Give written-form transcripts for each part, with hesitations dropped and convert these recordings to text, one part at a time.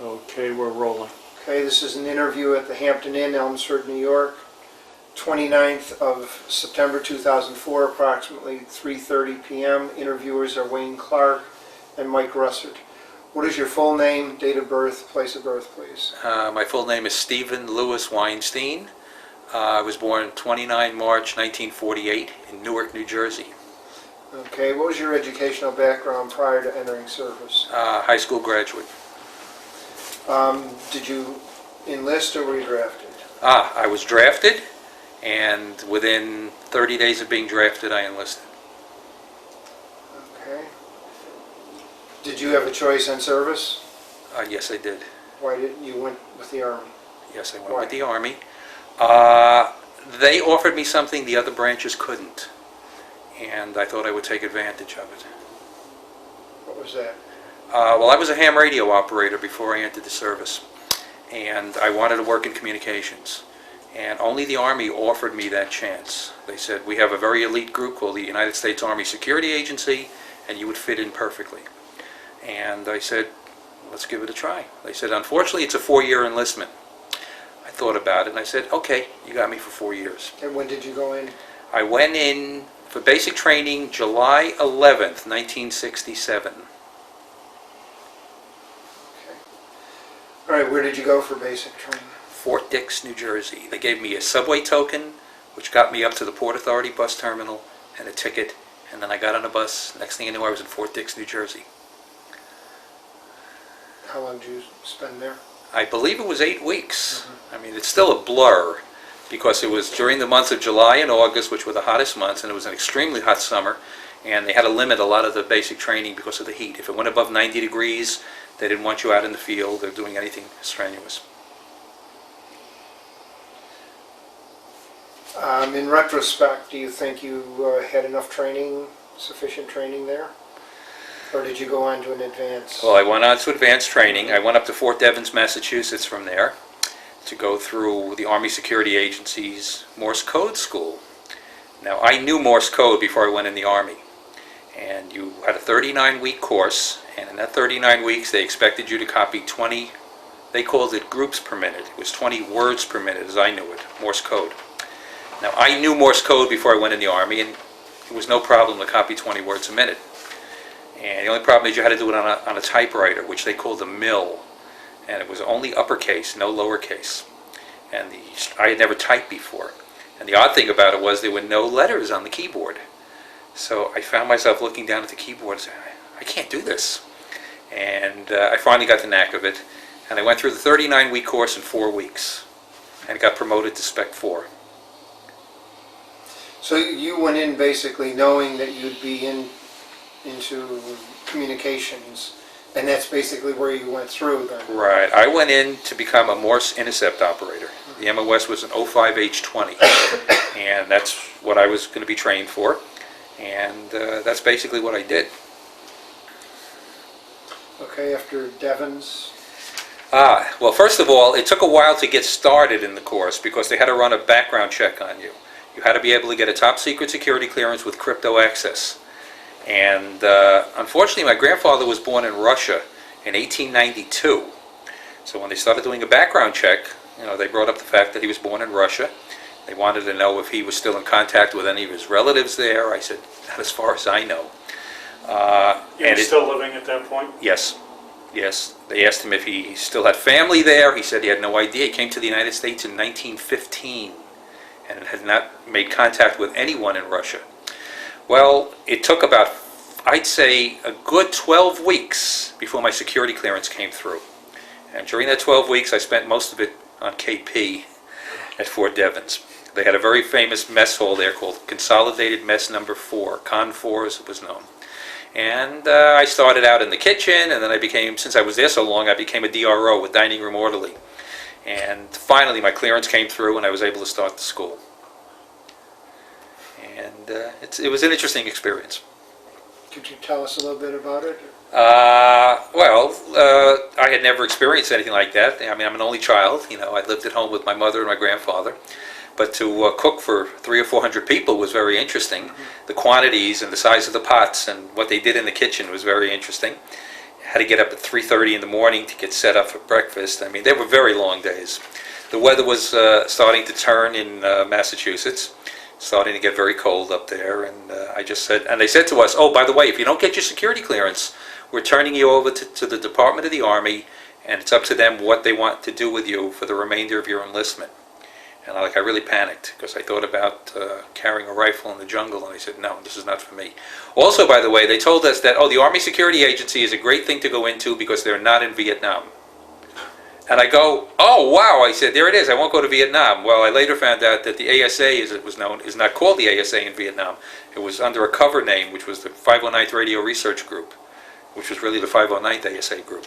Okay, we're rolling. Okay, this is an interview at the Hampton Inn, Elmsford, New York, 29th of September 2004, approximately 3:30 p.m. Interviewers are Wayne Clarke and Mike Russert. What is your full name, date of birth, place of birth, please? My full name is Stephen Lewis Weinstein. I was born 29 March 1948 in Newark, New Jersey. Okay, what was your educational background prior to entering service? High school graduate. Did you enlist or were you drafted? I was drafted, and within 30 days of being drafted, I enlisted. Okay. Did you have a choice on service? Yes, I did. Why didn't you went with the Army? Yes, I went Why? with the Army. They offered me something the other branches couldn't, and I thought I would take advantage of it. What was that? Well, I was a ham radio operator before I entered the service, and I wanted to work in communications. And only the Army offered me that chance. They said, we have a very elite group called the United States Army Security Agency, and you would fit in perfectly. And I said, let's give it a try. They said, unfortunately, it's a 4-year enlistment. I thought about it, and I said, okay, you got me for 4 years. And when did you go in? I went in for basic training July 11th, 1967. All right, where did you go for basic training? Fort Dix, New Jersey. They gave me a subway token, which got me up to the Port Authority bus terminal, and a ticket, and then I got on a bus. Next thing I knew, I was in Fort Dix, New Jersey. How long did you spend there? I believe it was 8 weeks. I mean, it's still a blur, because it was during the months of July and August, which were the hottest months, and it was an extremely hot summer, and they had to limit a lot of the basic training because of the heat. If it went above 90 degrees, they didn't want you out in the field or doing anything strenuous. In retrospect, do you think you had enough training, sufficient training there? Or did you go on to an advance? Well, I went on to advanced training. I went up to Fort Devens, Massachusetts from there to go through the Army Security Agency's Morse Code School. Now, I knew Morse Code before I went in the Army. And you had a 39-week course, and in that 39 weeks, they expected you to copy 20, they called it groups per minute. It was 20 words per minute, as I knew it, Morse Code. Now, I knew Morse Code before I went in the Army, and it was no problem to copy 20 words a minute. And the only problem is you had to do it on a typewriter, which they called a mill. And it was only uppercase, no lowercase. And I had never typed before. And the odd thing about it was there were no letters on the keyboard. So I found myself looking down at the keyboard and saying, I can't do this. And I finally got the knack of it. And I went through the 39-week course in 4 weeks. And got promoted to Spec 4. So you went in basically knowing that you'd be into communications, and that's basically where you went through then? Right. I went in to become a Morse intercept operator. The MOS was an E-5 and that's what I was going to be trained for. And that's basically what I did. Okay, after Devens? Well, first of all, it took a while to get started in the course because they had to run a background check on you. You had to be able to get a top secret security clearance with crypto access. And unfortunately, my grandfather was born in Russia in 1892. So when they started doing a background check, they brought up the fact that he was born in Russia. They wanted to know if he was still in contact with any of his relatives there. I said, not as far as I know. You were still living at that point? Yes. Yes. They asked him if he still had family there. He said he had no idea. He came to the United States in 1915 and had not made contact with anyone in Russia. Well, it took about, I'd say, a good 12 weeks before my security clearance came through. And during that 12 weeks, I spent most of it on KP at Fort Devens. They had a very famous mess hall there called Consolidated Mess Number 4, Con 4 as it was known. And I started out in the kitchen, and then I became, since I was there so long, I became a DRO, a dining room orderly. And finally, my clearance came through, and I was able to start the school. And it was an interesting experience. Could you tell us a little bit about it? I had never experienced anything like that. I mean, I'm an only child. I lived at home with my mother and my grandfather. But to cook for 300 or 400 people was very interesting. The quantities and the size of the pots and what they did in the kitchen was very interesting. had to get up at 3:30 in the morning to get set up for breakfast. I mean, they were very long days. The weather was starting to turn in Massachusetts, starting to get very cold up there, and I just said, and they said to us, oh, by the way, if you don't get your security clearance, we're turning you over to the Department of the Army, and it's up to them what they want to do with you for the remainder of your enlistment. And I really panicked, because I thought about carrying a rifle in the jungle, and I said, no, this is not for me. Also, by the way, they told us that, oh, the Army Security Agency is a great thing to go into because they're not in Vietnam. And I go, oh, wow, I said, there it is, I won't go to Vietnam. Well, I later found out that the ASA, as it was known, is not called the ASA in Vietnam. It was under a cover name, which was the 509th Radio Research Group, which was really the 509th ASA group.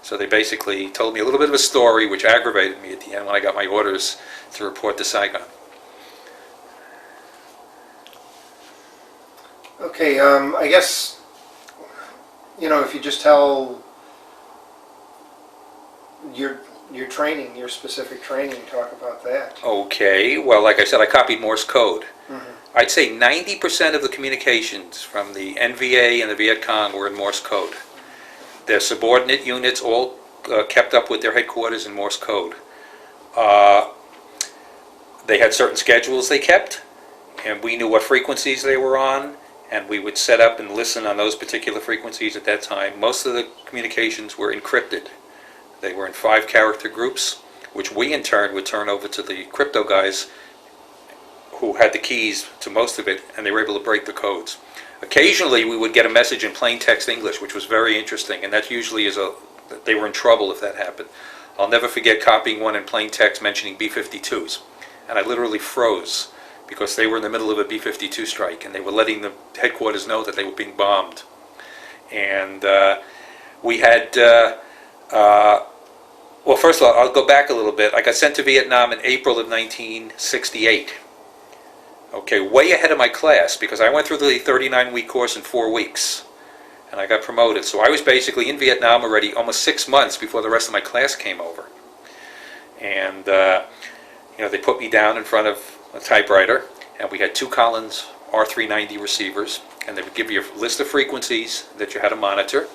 So they basically told me a little bit of a story, which aggravated me at the end when I got my orders to report to Saigon. Okay, I guess, if you just tell your training, your specific training, talk about that. Okay, well, like I said, I copied Morse code. I'd say 90% of the communications from the NVA and the Viet Cong were in Morse code. Their subordinate units all kept up with their headquarters in Morse code. They had certain schedules they kept, and we knew what frequencies they were on, and we would set up and listen on those particular frequencies at that time. Most of the communications were encrypted. They were in 5-character groups, which we in turn would turn over to the crypto guys who had the keys to most of it, and they were able to break the codes. Occasionally we would get a message in plain text English, which was very interesting, and that usually they were in trouble if that happened. I'll never forget copying one in plain text mentioning B-52s, and I literally froze because they were in the middle of a B-52 strike, and they were letting the headquarters know that they were being bombed. And we had, well, first of all, I'll go back a little bit. I got sent to Vietnam in April of 1968. Okay, way ahead of my class, because I went through the 39-week course in 4 weeks, and I got promoted. So I was basically in Vietnam already almost 6 months before the rest of my class came over. And, they put me down in front of a typewriter, and we had 2 Collins R390 receivers, and they would give you a list of frequencies that you had to monitor,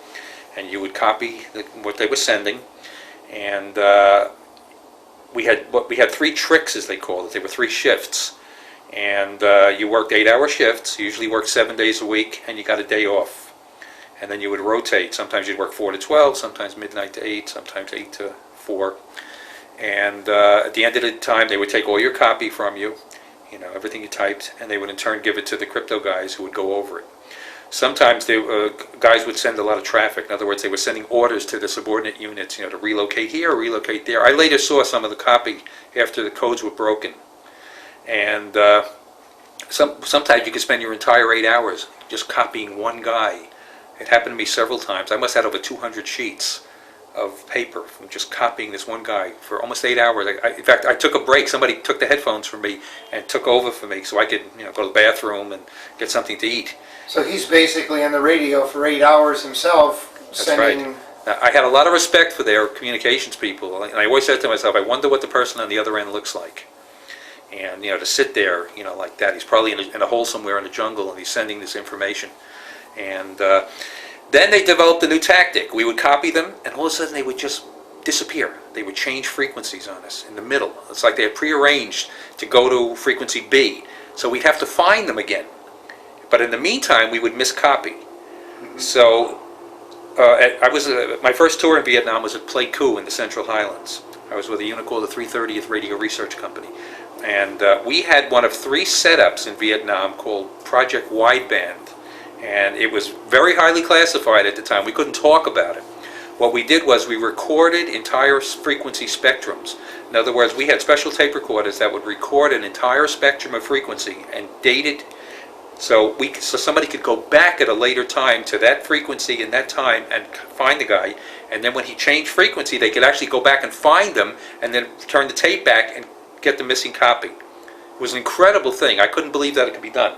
and you would copy what they were sending. And we had 3 tricks, as they called it. They were 3 shifts. And you worked 8-hour shifts, usually worked 7 days a week, and you got a day off. And then you would rotate. Sometimes you'd work 4 to 12, sometimes midnight to 8, sometimes 8 to 4. And at the end of the time, they would take all your copy from you, everything you typed, and they would in turn give it to the crypto guys who would go over it. Sometimes guys would send a lot of traffic. In other words, they were sending orders to the subordinate units, to relocate here, relocate there. I later saw some of the copy after the codes were broken. And sometimes you could spend your entire 8 hours just copying one guy. It happened to me several times. I must have had over 200 sheets of paper from just copying this one guy for almost 8 hours. In fact, I took a break. Somebody took the headphones from me and took over for me so I could go to the bathroom and get something to eat. So he's basically on the radio for 8 hours himself, That's sending... right. Now, I had a lot of respect for their communications people, and I always said to myself, I wonder what the person on the other end looks like. And, to sit there, like that, he's probably in a hole somewhere in the jungle, and he's sending this information. And then they developed a new tactic. We would copy them, and all of a sudden they would just disappear. They would change frequencies on us in the middle. It's like they had prearranged to go to frequency B. So we'd have to find them again. But in the meantime, we would miscopy. So my first tour in Vietnam was at Pleiku in the Central Highlands. I was with a unit called the 330th Radio Research Company. And we had one of 3 setups in Vietnam called Project Wideband. And it was very highly classified at the time. We couldn't talk about it. What we did was we recorded entire frequency spectrums. In other words, we had special tape recorders that would record an entire spectrum of frequency and date it so somebody could go back at a later time to that frequency and that time and find the guy. And then when he changed frequency, they could actually go back and find them and then turn the tape back and get the missing copy. It was an incredible thing. I couldn't believe that it could be done.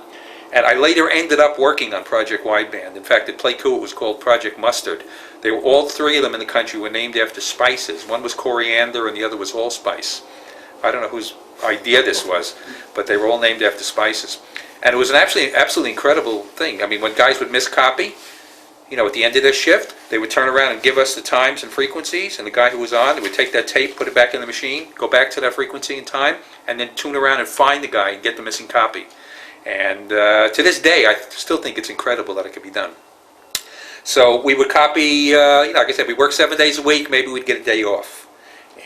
And I later ended up working on Project Wideband. In fact, at Pleiku it was called Project Mustard. They were all 3 of them in the country were named after spices. One was coriander and the other was allspice. I don't know whose idea this was, but they were all named after spices. And it was an absolutely incredible thing. I mean, when guys would miscopy, at the end of their shift, they would turn around and give us the times and frequencies, and the guy who was on, would take that tape, put it back in the machine, go back to that frequency and time, and then tune around and find the guy and get the missing copy. And to this day, I still think it's incredible that it could be done. So we would copy, like I said, we worked 7 days a week, maybe we'd get a day off.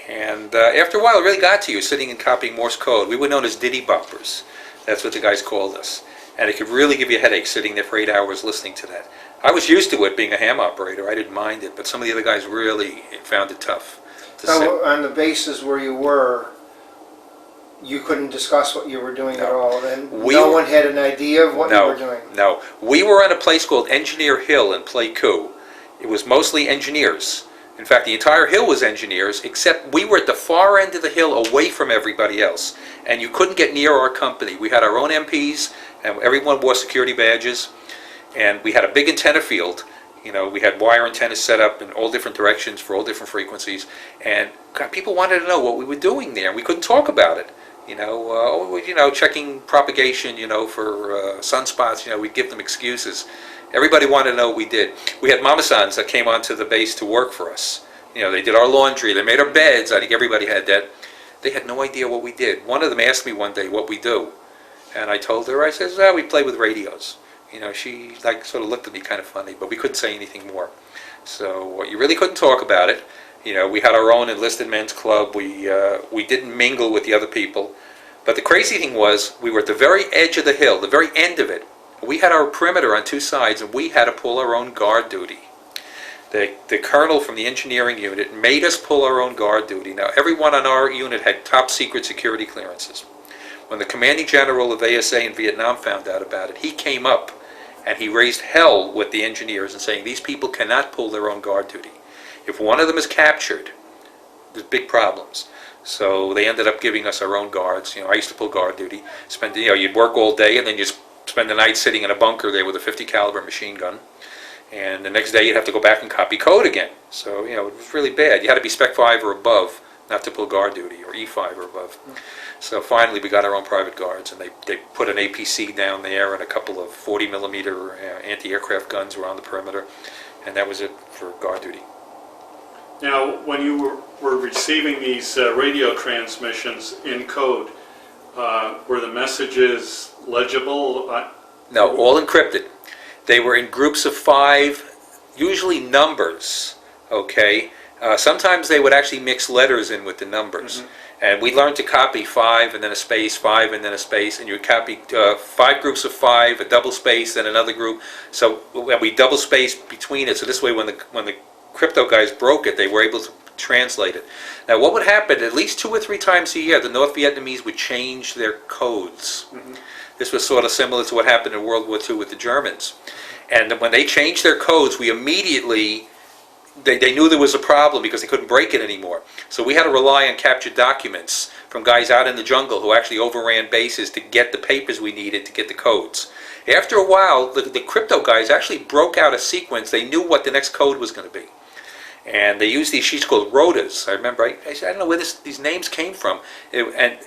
And after a while, it really got to you, sitting and copying Morse code. We were known as diddy boppers. That's what the guys called us. And it could really give you a headache sitting there for 8 hours listening to that. I was used to it being a ham operator. I didn't mind it, but some of the other guys really found it tough to sit. Now, on the bases where you were, you couldn't discuss what you were doing at all, and no one had an idea of what you were doing? No. We were on a place called Engineer Hill in Pleiku. It was mostly engineers. In fact, the entire hill was engineers, except we were at the far end of the hill away from everybody else. And you couldn't get near our company. We had our own MPs, and everyone wore security badges. And we had a big antenna field. We had wire antennas set up in all different directions for all different frequencies. And people wanted to know what we were doing there, and we couldn't talk about it. Checking propagation, for sunspots, we'd give them excuses. Everybody wanted to know what we did. We had mama-sans that came onto the base to work for us. They did our laundry, they made our beds. I think everybody had that. They had no idea what we did. One of them asked me one day what we do. And I told her, I said, we play with radios. She sort of looked at me kind of funny, but we couldn't say anything more. So you really couldn't talk about it. We had our own enlisted men's club. We didn't mingle with the other people. But the crazy thing was, we were at the very edge of the hill, the very end of it. We had our perimeter on two sides, and we had to pull our own guard duty. The colonel from the engineering unit made us pull our own guard duty. Now, everyone on our unit had top secret security clearances. When the commanding general of ASA in Vietnam found out about it, he came up and he raised hell with the engineers and saying, these people cannot pull their own guard duty. If one of them is captured, there's big problems. So they ended up giving us our own guards. I used to pull guard duty. You'd work all day and then you'd spend the night sitting in a bunker there with a 50 caliber machine gun. And the next day you'd have to go back and copy code again. So, it was really bad. You had to be Spec 5 or above not to pull guard duty, or E-5 or above. So finally we got our own private guards, and they put an APC down there and a couple of 40 millimeter anti-aircraft guns around the perimeter, and that was it for guard duty. Now, when you were receiving these radio transmissions in code, were the messages legible? No, all encrypted. They were in groups of 5, usually numbers, okay? Sometimes they would actually mix letters in with the numbers. Mm-hmm. And we learned to copy 5 and then a space, 5 and then a space, and you would copy 5 groups of 5, a double space, then another group. So we double spaced between it, so this way when the crypto guys broke it, they were able to translate it. Now what would happen, at least 2 or 3 times a year, the North Vietnamese would change their codes. Mm-hmm. This was sort of similar to what happened in World War II with the Germans. And when they changed their codes, we immediately, they knew there was a problem because they couldn't break it anymore. So we had to rely on captured documents from guys out in the jungle who actually overran bases to get the papers we needed to get the codes. After a while, the crypto guys actually broke out a sequence. They knew what the next code was going to be. And they used these sheets called rotas. I remember, I don't know where these names came from. And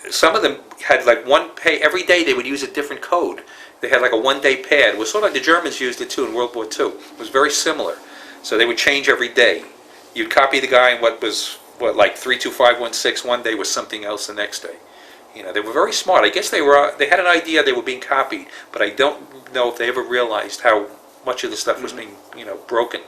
some of them had like one pay, every day they would use a different code. They had like a one-day pad. It was sort of like the Germans used it too in World War II. It was very similar. So they would change every day. You'd copy the guy in like 32516 one day was something else the next day. They were very smart. I guess they had an idea they were being copied, but I don't know if they ever realized how much of the stuff was being, broken.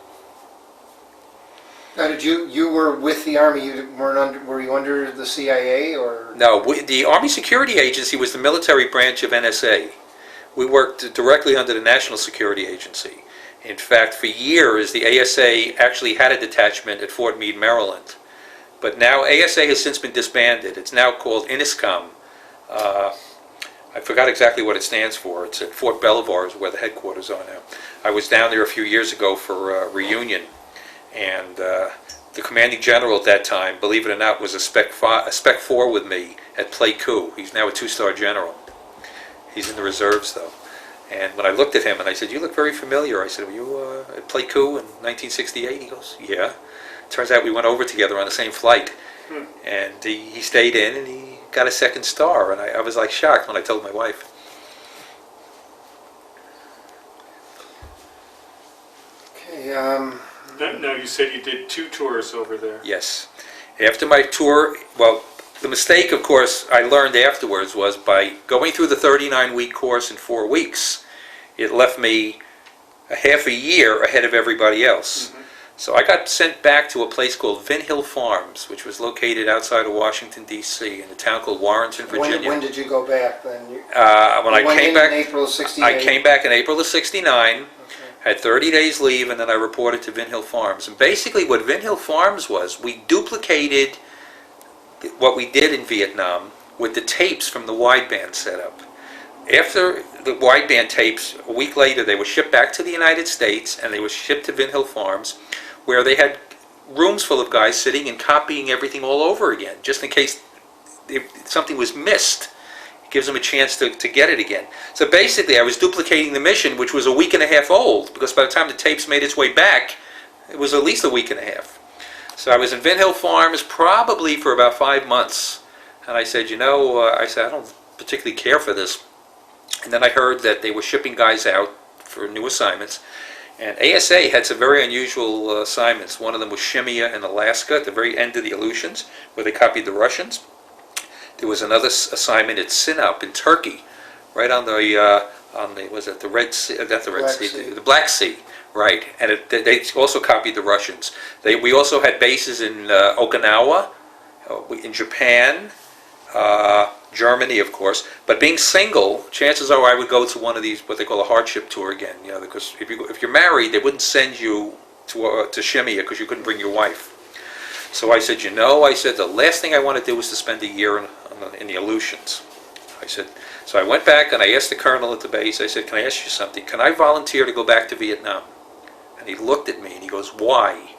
Now, you were with the Army? Were you under the CIA or? No, the Army Security Agency was the military branch of NSA. We worked directly under the National Security Agency. In fact, for years, the ASA actually had a detachment at Fort Meade, Maryland. But now ASA has since been disbanded. It's now called INISCOM. I forgot exactly what it stands for. It's at Fort Belvoir is where the headquarters are now. I was down there a few years ago for a reunion, and the commanding general at that time, believe it or not, was a Spec 4 with me at Pleiku. He's now a 2-star general. He's in the reserves, though. And when I looked at him and I said, "You look very familiar," I said, "Were you at Pleiku in 1968? He goes, "Yeah." Turns out we went over together on the same flight. And he stayed in and he got a 2nd star. And I was like shocked when I told my wife. Okay, Now, you said you did 2 tours over there. Yes. After my tour, well, the mistake, of course, I learned afterwards was by going through the 39-week course in 4 weeks, it left me a half a year ahead of everybody else. So I got sent back to a place called Vin Hill Farms, which was located outside of Washington, D.C., in a town called Warrenton, Virginia. when did you go back then? When You I went came in back, April of I '68? came back in April of '69, Okay. had 30 days leave, and then I reported to Vin Hill Farms. And basically what Vin Hill Farms was, we duplicated what we did in Vietnam with the tapes from the wideband setup. After the wideband tapes, a week later, they were shipped back to the United States, and they were shipped to Vin Hill Farms, where they had rooms full of guys sitting and copying everything all over again, just in case if something was missed. It gives them a chance to get it again. So basically, I was duplicating the mission, which was a week and a half old, because by the time the tapes made its way back, it was at least a week and a half. So I was in Vin Hill Farms probably for about 5 months, and I said, I don't particularly care for this. And then I heard that they were shipping guys out for new assignments. And ASA had some very unusual assignments. One of them was Shimia in Alaska at the very end of the Aleutians, where they copied the Russians. There was another assignment at Sinop in Turkey, right on the was it the Red Sea? Not the Red Black Sea, Sea. the Black Sea, right? And they also copied the Russians. We also had bases in Okinawa, in Japan. Germany, of course, but being single, chances are I would go to one of these, what they call a hardship tour again, because if you're married, they wouldn't send you to Shimia because you couldn't bring your wife. So I said, the last thing I want to do is to spend a year in the Aleutians. I said, so I went back and I asked the colonel at the base, I said, can I ask you something? Can I volunteer to go back to Vietnam? And he looked at me and he goes, why?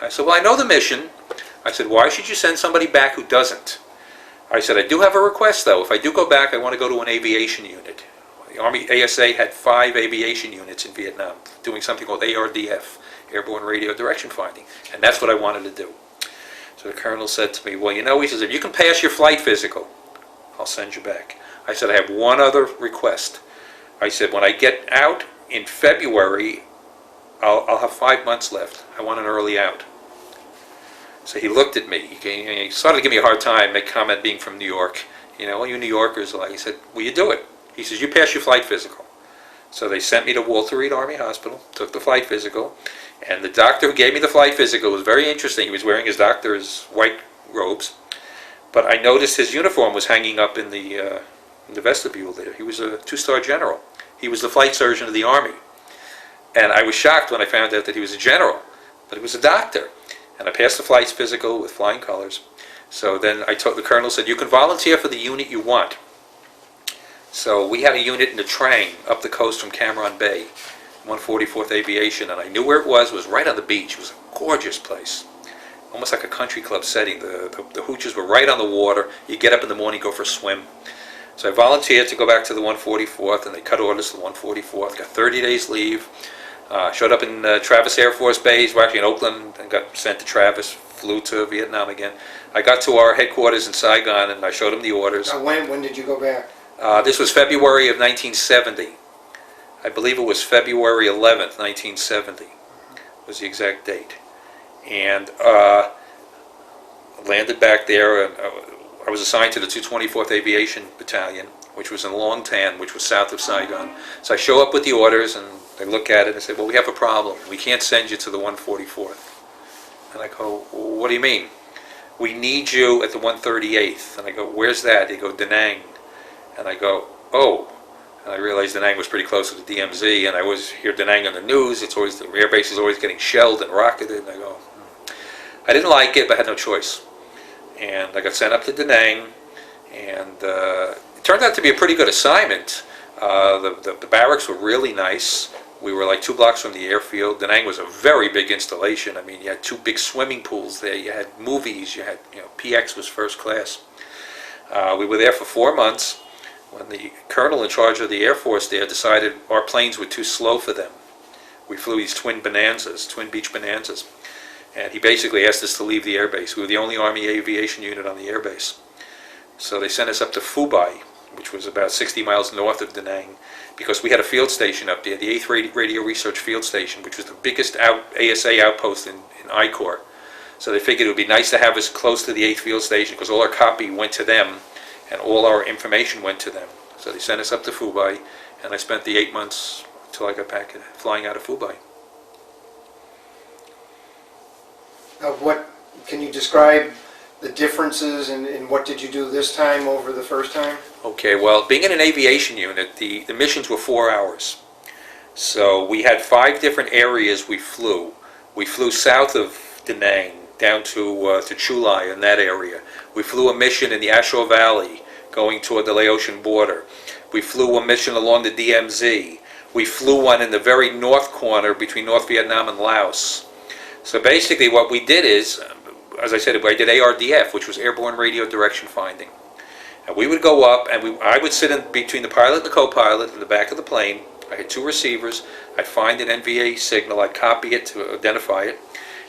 I said, well, I know the mission. I said, why should you send somebody back who doesn't? I said, I do have a request, though. If I do go back, I want to go to an aviation unit. The Army ASA had 5 aviation units in Vietnam, doing something called ARDF, Airborne Radio Direction Finding, and that's what I wanted to do. So the colonel said to me, well, he says, if you can pass your flight physical, I'll send you back. I said, I have one other request. I said, when I get out in February, I'll have 5 months left. I want an early out. So he looked at me. He started to give me a hard time, make comment being from New York. All you New Yorkers are like. He said, will you do it? He says, you pass your flight physical. So they sent me to Walter Reed Army Hospital, took the flight physical, and the doctor who gave me the flight physical was very interesting. He was wearing his doctor's white robes, but I noticed his uniform was hanging up in the vestibule there. He was a 2-star general. He was the flight surgeon of the Army. And I was shocked when I found out that he was a general, but he was a doctor. And I passed the flight physical with flying colors. So then the colonel said, you can volunteer for the unit you want. So we had a unit in the Trang up the coast from Cameron Bay, 144th Aviation, and I knew where it was right on the beach. It was a gorgeous place, almost like a country club setting. The hooches were right on the water. You get up in the morning, go for a swim. So I volunteered to go back to the 144th, and they cut orders to the 144th. Got 30 days leave. Showed up in Travis Air Force Base, well, actually in Oakland, and got sent to Travis, flew to Vietnam again. I got to our headquarters in Saigon, and I showed them the orders. When did you go back? This was February of 1970. I believe it was February 11th, 1970 was the exact date. And landed back there, and I was assigned to the 224th Aviation Battalion, which was in Long Tan, which was south of Saigon. So I show up with the orders, and they look at it and say, well, we have a problem. We can't send you to the 144th. And I go, what do you mean? We need you at the 138th. And I go, where's that? They go, Da Nang. And I go, oh. And I realized Da Nang was pretty close to the DMZ, and I always hear Da Nang on the news. It's always, the air base is always getting shelled and rocketed. And I go, I didn't like it, but I had no choice. And I got sent up to Da Nang, and it turned out to be a pretty good assignment. The barracks were really nice. We were like 2 blocks from the airfield. Da Nang was a very big installation. I mean, you had 2 big swimming pools there. You had movies. You had, PX was first class. We were there for 4 months. When the colonel in charge of the Air Force there decided our planes were too slow for them, we flew these twin Beach Bonanzas. And he basically asked us to leave the airbase. We were the only Army aviation unit on the airbase. So they sent us up to Phu Bai, which was about 60 miles north of Da Nang, because we had a field station up there, the 8th Radio Research Field Station, which was the biggest ASA outpost in I-Corps. So they figured it would be nice to have us close to the 8th Field Station because all our copy went to them and all our information went to them. So they sent us up to Fubai, and I spent the 8 months until I got back flying out of Fubai. What can you describe the differences and what did you do this time over the first time? Okay, well, being in an aviation unit, the missions were 4 hours. So we had 5 different areas we flew. We flew south of Da Nang, down to Chulai in that area. We flew a mission in the Ashore Valley, going toward the Laotian border. We flew a mission along the DMZ. We flew one in the very north corner between North Vietnam and Laos. So basically what we did is, as I said, I did ARDF, which was Airborne Radio Direction Finding. And we would go up, and I would sit in between the pilot and the co-pilot in the back of the plane. I had 2 receivers. I'd find an NVA signal. I'd copy it to identify it.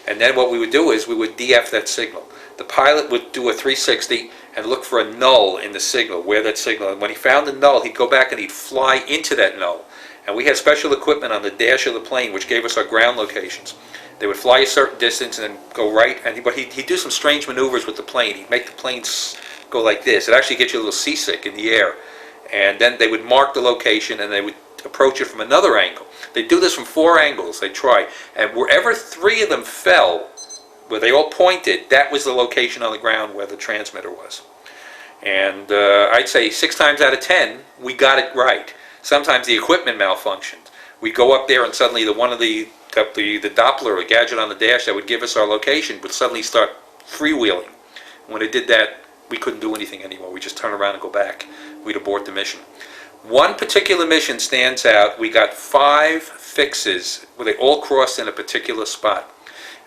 And then what we would do is we would DF that signal. The pilot would do a 360 and look for a null in the signal, where that signal. And when he found the null, he'd go back and he'd fly into that null. And we had special equipment on the dash of the plane which gave us our ground locations. They would fly a certain distance and then go right, but he'd do some strange maneuvers with the plane. He'd make the plane go like this. It actually gets you a little seasick in the air. And then they would mark the location and they would approach it from another angle. They'd do this from 4 angles. They'd try. And wherever 3 of them fell, where they all pointed, that was the location on the ground where the transmitter was. And I'd say 6 times out of 10, we got it right. Sometimes the equipment malfunctioned. We'd go up there and suddenly the Doppler, a gadget on the dash that would give us our location, would suddenly start freewheeling. When it did that, we couldn't do anything anymore. We'd just turn around and go back. We'd abort the mission. One particular mission stands out. We got 5 fixes where they all crossed in a particular spot.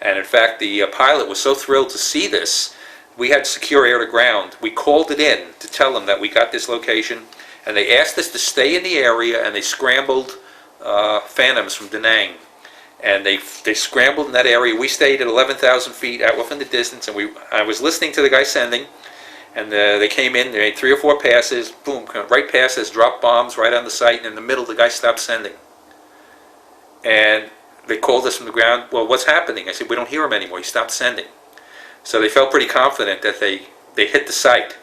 And in fact, the pilot was so thrilled to see this, we had secure air to ground. We called it in to tell them that we got this location, and they asked us to stay in the area, and they scrambled Phantoms from Da Nang. And they scrambled in that area. We stayed at 11,000 feet out off in the distance, and I was listening to the guy sending, and they came in, they made 3 or 4 passes, boom, right past us, dropped bombs right on the site, and in the middle the guy stopped sending. And they called us from the ground, well, what's happening? I said, we don't hear him anymore, he stopped sending. So they felt pretty confident that they hit the site.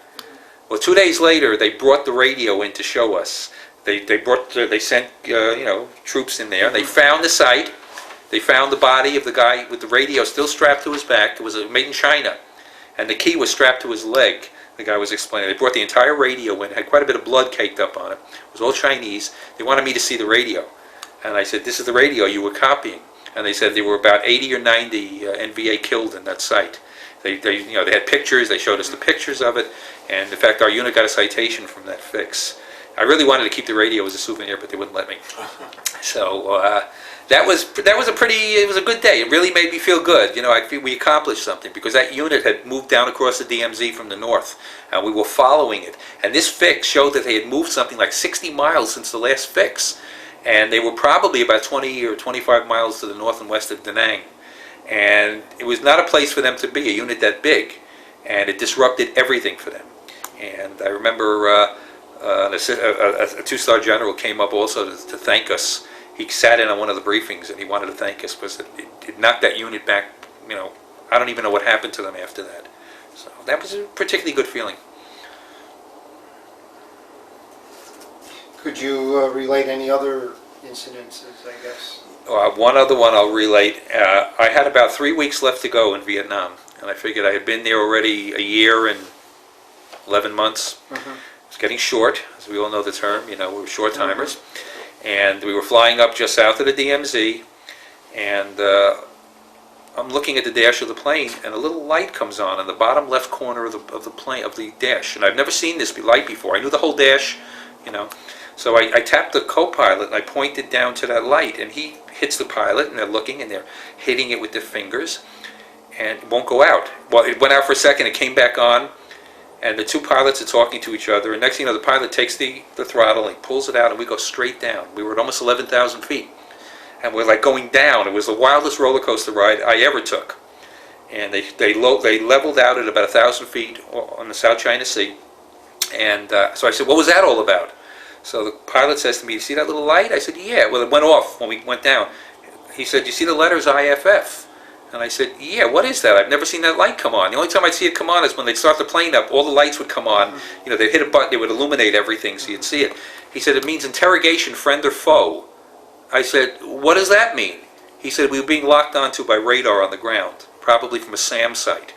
Well, 2 days later, they brought the radio in to show us. They sent troops in there, and they found the site. They found the body of the guy with the radio still strapped to his back. It was made in China, and the key was strapped to his leg. The guy was explaining. They brought the entire radio in. It had quite a bit of blood caked up on it. It was all Chinese. They wanted me to see the radio, and I said, "This is the radio you were copying." And they said there were about 80 or 90 NVA killed in that site. They had pictures. They showed us the pictures of it, and in fact, our unit got a citation from that fix. I really wanted to keep the radio as a souvenir, but they wouldn't let me. So that was it was a good day. It really made me feel good. I feel we accomplished something because that unit had moved down across the DMZ from the north, and we were following it. And this fix showed that they had moved something like 60 miles since the last fix, and they were probably about 20 or 25 miles to the north and west of Da Nang. And it was not a place for them to be, a unit that big, and it disrupted everything for them. And I remember a 2-star general came up also to thank us. He sat in on one of the briefings and he wanted to thank us because it knocked that unit back. I don't even know what happened to them after that. So that was a particularly good feeling. Could you relate any other incidences, I guess? One other one I'll relate. I had about 3 weeks left to go in Vietnam, and I figured I had been there already a year and 11 months. Mm-hmm. It's getting short, as we all know the term. We were short timers. And we were flying up just south of the DMZ, and I'm looking at the dash of the plane, and a little light comes on in the bottom left corner of the plane, of the dash. And I've never seen this light before. I knew the whole dash, So I tapped the co-pilot, and I pointed down to that light, and he hits the pilot, and they're looking, and they're hitting it with their fingers, and it won't go out. Well, it went out for a second, it came back on, and the 2 pilots are talking to each other, and next thing you know, the pilot takes the throttle, and he pulls it out, and we go straight down. We were at almost 11,000 feet, and we're like going down. It was the wildest roller coaster ride I ever took. And they leveled out at about 1,000 feet on the South China Sea, And so I said, what was that all about? So the pilot says to me, you see that little light? I said, yeah. Well, it went off when we went down. He said, you see the letters IFF? And I said, yeah, what is that? I've never seen that light come on. The only time I'd see it come on is when they'd start the plane up, all the lights would come on. You know, they'd hit a button, it would illuminate everything so you'd see it. He said, it means interrogation, friend or foe. I said, what does that mean? He said, we were being locked onto by radar on the ground, probably from a SAM site.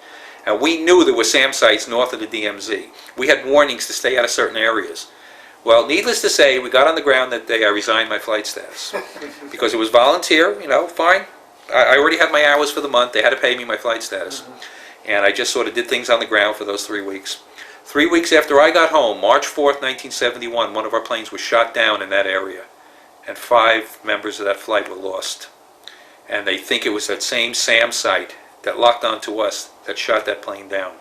And we knew there were SAM sites north of the DMZ. We had warnings to stay out of certain areas. Well, needless to say, we got on the ground that day, I resigned my flight status. Because it was volunteer, you know, fine. I already had my hours for the month. They had to pay me my flight status. And I just sort of did things on the ground for those 3 weeks. 3 weeks after I got home, March 4th, 1971, one of our planes was shot down in that area. And 5 members of that flight were lost. And they think it was that same SAM site that locked onto us that shot that plane down.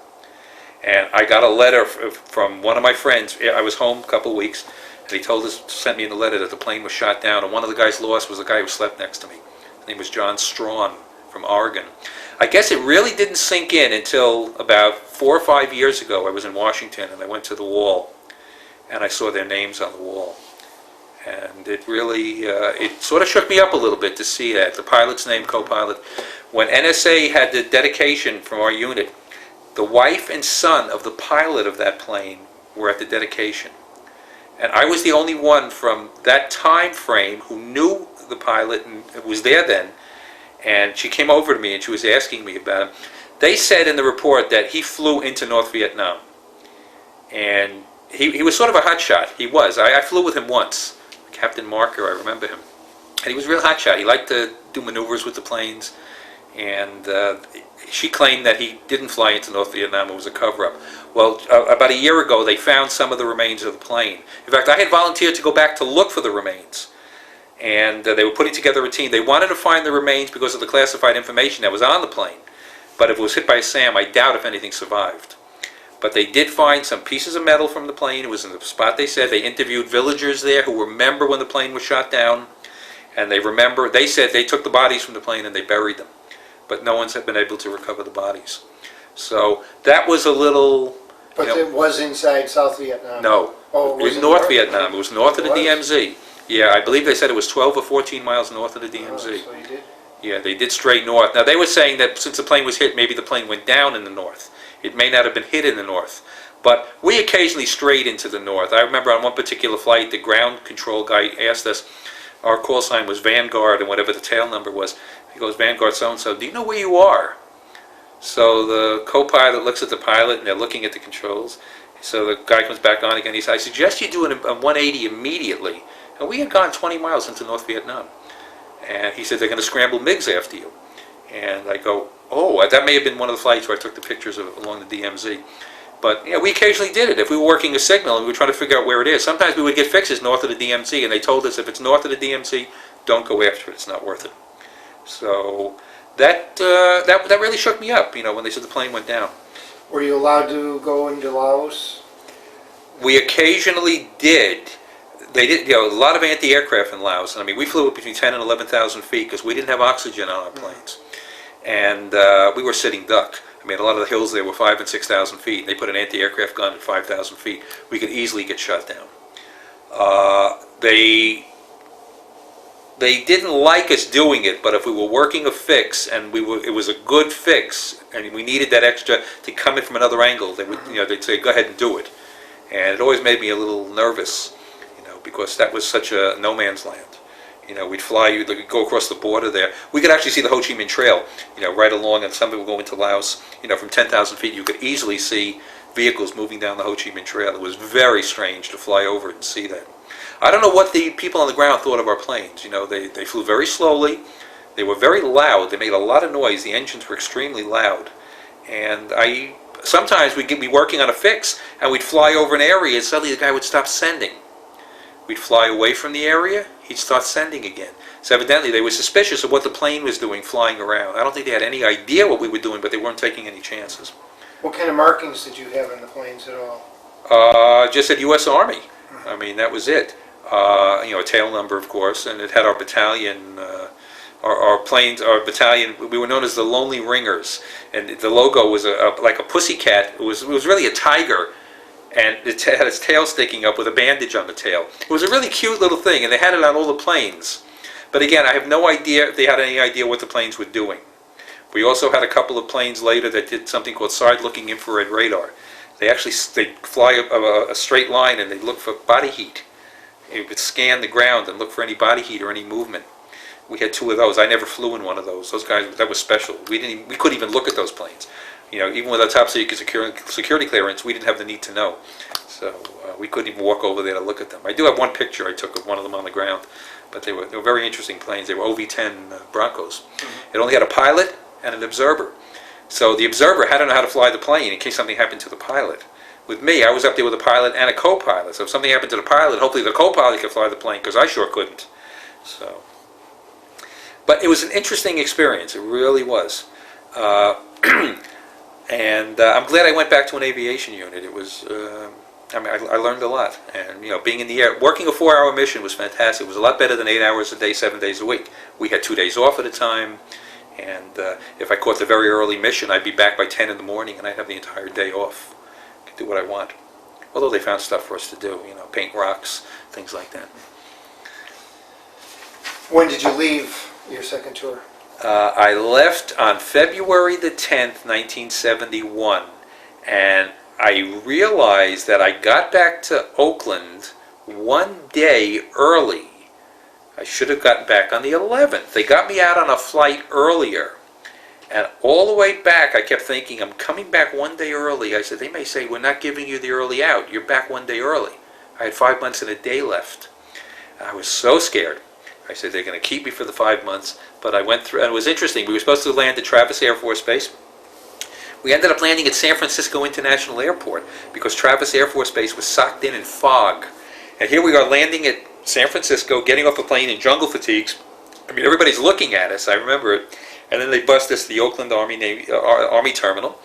And I got a letter from one of my friends. I was home a couple of weeks, and he sent me in a letter that the plane was shot down, and one of the guys lost was the guy who slept next to me. His name was John Strawn from Oregon. I guess it really didn't sink in until about 4 or 5 years ago. I was in Washington, and I went to the wall, and I saw their names on the wall. And it really, it sort of shook me up a little bit to see that. The pilot's name, co-pilot. When NSA had the dedication from our unit, the wife and son of the pilot of that plane were at the dedication. And I was the only one from that time frame who knew the pilot and was there then. And she came over to me and she was asking me about him. They said in the report that he flew into North Vietnam. And he was sort of a hotshot. He was. I flew with him once. Captain Marker, I remember him. And he was a real hotshot. He liked to do maneuvers with the planes. And she claimed that he didn't fly into North Vietnam. It was a cover-up. Well, about a year ago, they found some of the remains of the plane. In fact, I had volunteered to go back to look for the remains. And they were putting together a team. They wanted to find the remains because of the classified information that was on the plane. But if it was hit by a SAM, I doubt if anything survived. But they did find some pieces of metal from the plane. It was in the spot they said. They interviewed villagers there who remember when the plane was shot down. And they said they took the bodies from the plane and they buried them. But no one's been able to recover the bodies. So that was a little... But it was inside South Vietnam? No. Oh, it was North Vietnam. It was north of the DMZ. Yeah, I believe they said it was 12 or 14 miles north of the DMZ. Oh, so you did? Yeah, they did straight north. Now, they were saying that since the plane was hit, maybe the plane went down in the north. It may not have been hit in the north. But we occasionally strayed into the north. I remember on one particular flight, the ground control guy asked us, our call sign was Vanguard and whatever the tail number was. He goes, Vanguard so-and-so, do you know where you are? So the co-pilot looks at the pilot and they're looking at the controls. So the guy comes back on again. He says, I suggest you do a 180 immediately. And we had gone 20 miles into North Vietnam. And he said, they're going to scramble MiGs after you. And I go, oh, that may have been one of the flights where I took the pictures along the DMZ. But we occasionally did it. If we were working a signal and we were trying to figure out where it is, sometimes we would get fixes north of the DMZ, and they told us if it's north of the DMZ, don't go after it. It's not worth it. So that really shook me up, when they said the plane went down. Were you allowed to go into Laos? We occasionally did. They did, a lot of anti-aircraft in Laos. I mean, we flew between 10 and 11,000 feet because we didn't have oxygen on our planes. And we were sitting duck. I mean, a lot of the hills there were 5,000 and 6,000 feet. And they put an anti-aircraft gun at 5,000 feet. We could easily get shot down. They didn't like us doing it, but if we were working a fix and it was a good fix, and we needed that extra to come in from another angle, they would, they'd say, go ahead and do it. And it always made me a little nervous, because that was such a no man's land. We'd fly, we'd go across the border there. We could actually see the Ho Chi Minh Trail, right along, and some people go into Laos, from 10,000 feet, you could easily see vehicles moving down the Ho Chi Minh Trail. It was very strange to fly over it and see that. I don't know what the people on the ground thought of our planes. They flew very slowly. They were very loud. They made a lot of noise. The engines were extremely loud. And sometimes we'd be working on a fix, and we'd fly over an area, and suddenly the guy would stop sending. We'd fly away from the area, he'd start sending again. So evidently they were suspicious of what the plane was doing flying around. I don't think they had any idea what we were doing, but they weren't taking any chances. What kind of markings did you have in the planes at all? Just said U.S. Army. I mean, that was it. A tail number, of course, and it had our battalion, our planes, our battalion. We were known as the Lonely Ringers, and the logo was like a pussycat. It was really a tiger, and it had its tail sticking up with a bandage on the tail. It was a really cute little thing, and they had it on all the planes. But again, I have no idea if they had any idea what the planes were doing. We also had a couple of planes later that did something called side-looking infrared radar. They fly a straight line and they look for body heat. It would scan the ground and look for any body heat or any movement. We had 2 of those. I never flew in one of those. Those guys, that was special. We couldn't even look at those planes. Even with our top secret security clearance, we didn't have the need to know. So we couldn't even walk over there to look at them. I do have one picture I took of one of them on the ground, but they were very interesting planes. They were OV-10 Broncos. It only had a pilot and an observer. So the observer had to know how to fly the plane in case something happened to the pilot. With me, I was up there with a pilot and a co-pilot. So if something happened to the pilot, hopefully the co-pilot could fly the plane, because I sure couldn't. But it was an interesting experience. It really was. And I'm glad I went back to an aviation unit. It was, I learned a lot. And, being in the air, working a 4-hour mission was fantastic. It was a lot better than 8 hours a day, 7 days a week. We had 2 days off at a time. And if I caught the very early mission, I'd be back by 10 in the morning, and I'd have the entire day off. I could do what I want. Although they found stuff for us to do, paint rocks, things like that. When did you leave your second tour? I left on February the 10th, 1971, and I realized that I got back to Oakland 1 day early. I should have gotten back on the 11th. They got me out on a flight earlier. And all the way back, I kept thinking, I'm coming back 1 day early. I said, they may say, we're not giving you the early out. You're back 1 day early. I had 5 months and a day left. I was so scared. I said, they're going to keep me for the 5 months. But I went through, and it was interesting. We were supposed to land at Travis Air Force Base. We ended up landing at San Francisco International Airport because Travis Air Force Base was socked in fog. And here we are landing at San Francisco, getting off a plane in jungle fatigues. I mean, everybody's looking at us. I remember it. And then they bust us to the Oakland Army Terminal.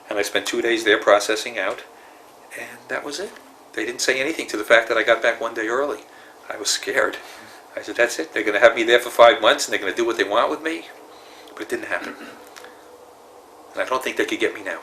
And I spent 2 days there processing out. And that was it. They didn't say anything to the fact that I got back 1 day early. I was scared. I said, that's it. They're going to have me there for 5 months, and they're going to do what they want with me. But it didn't happen. And I don't think they could get me now.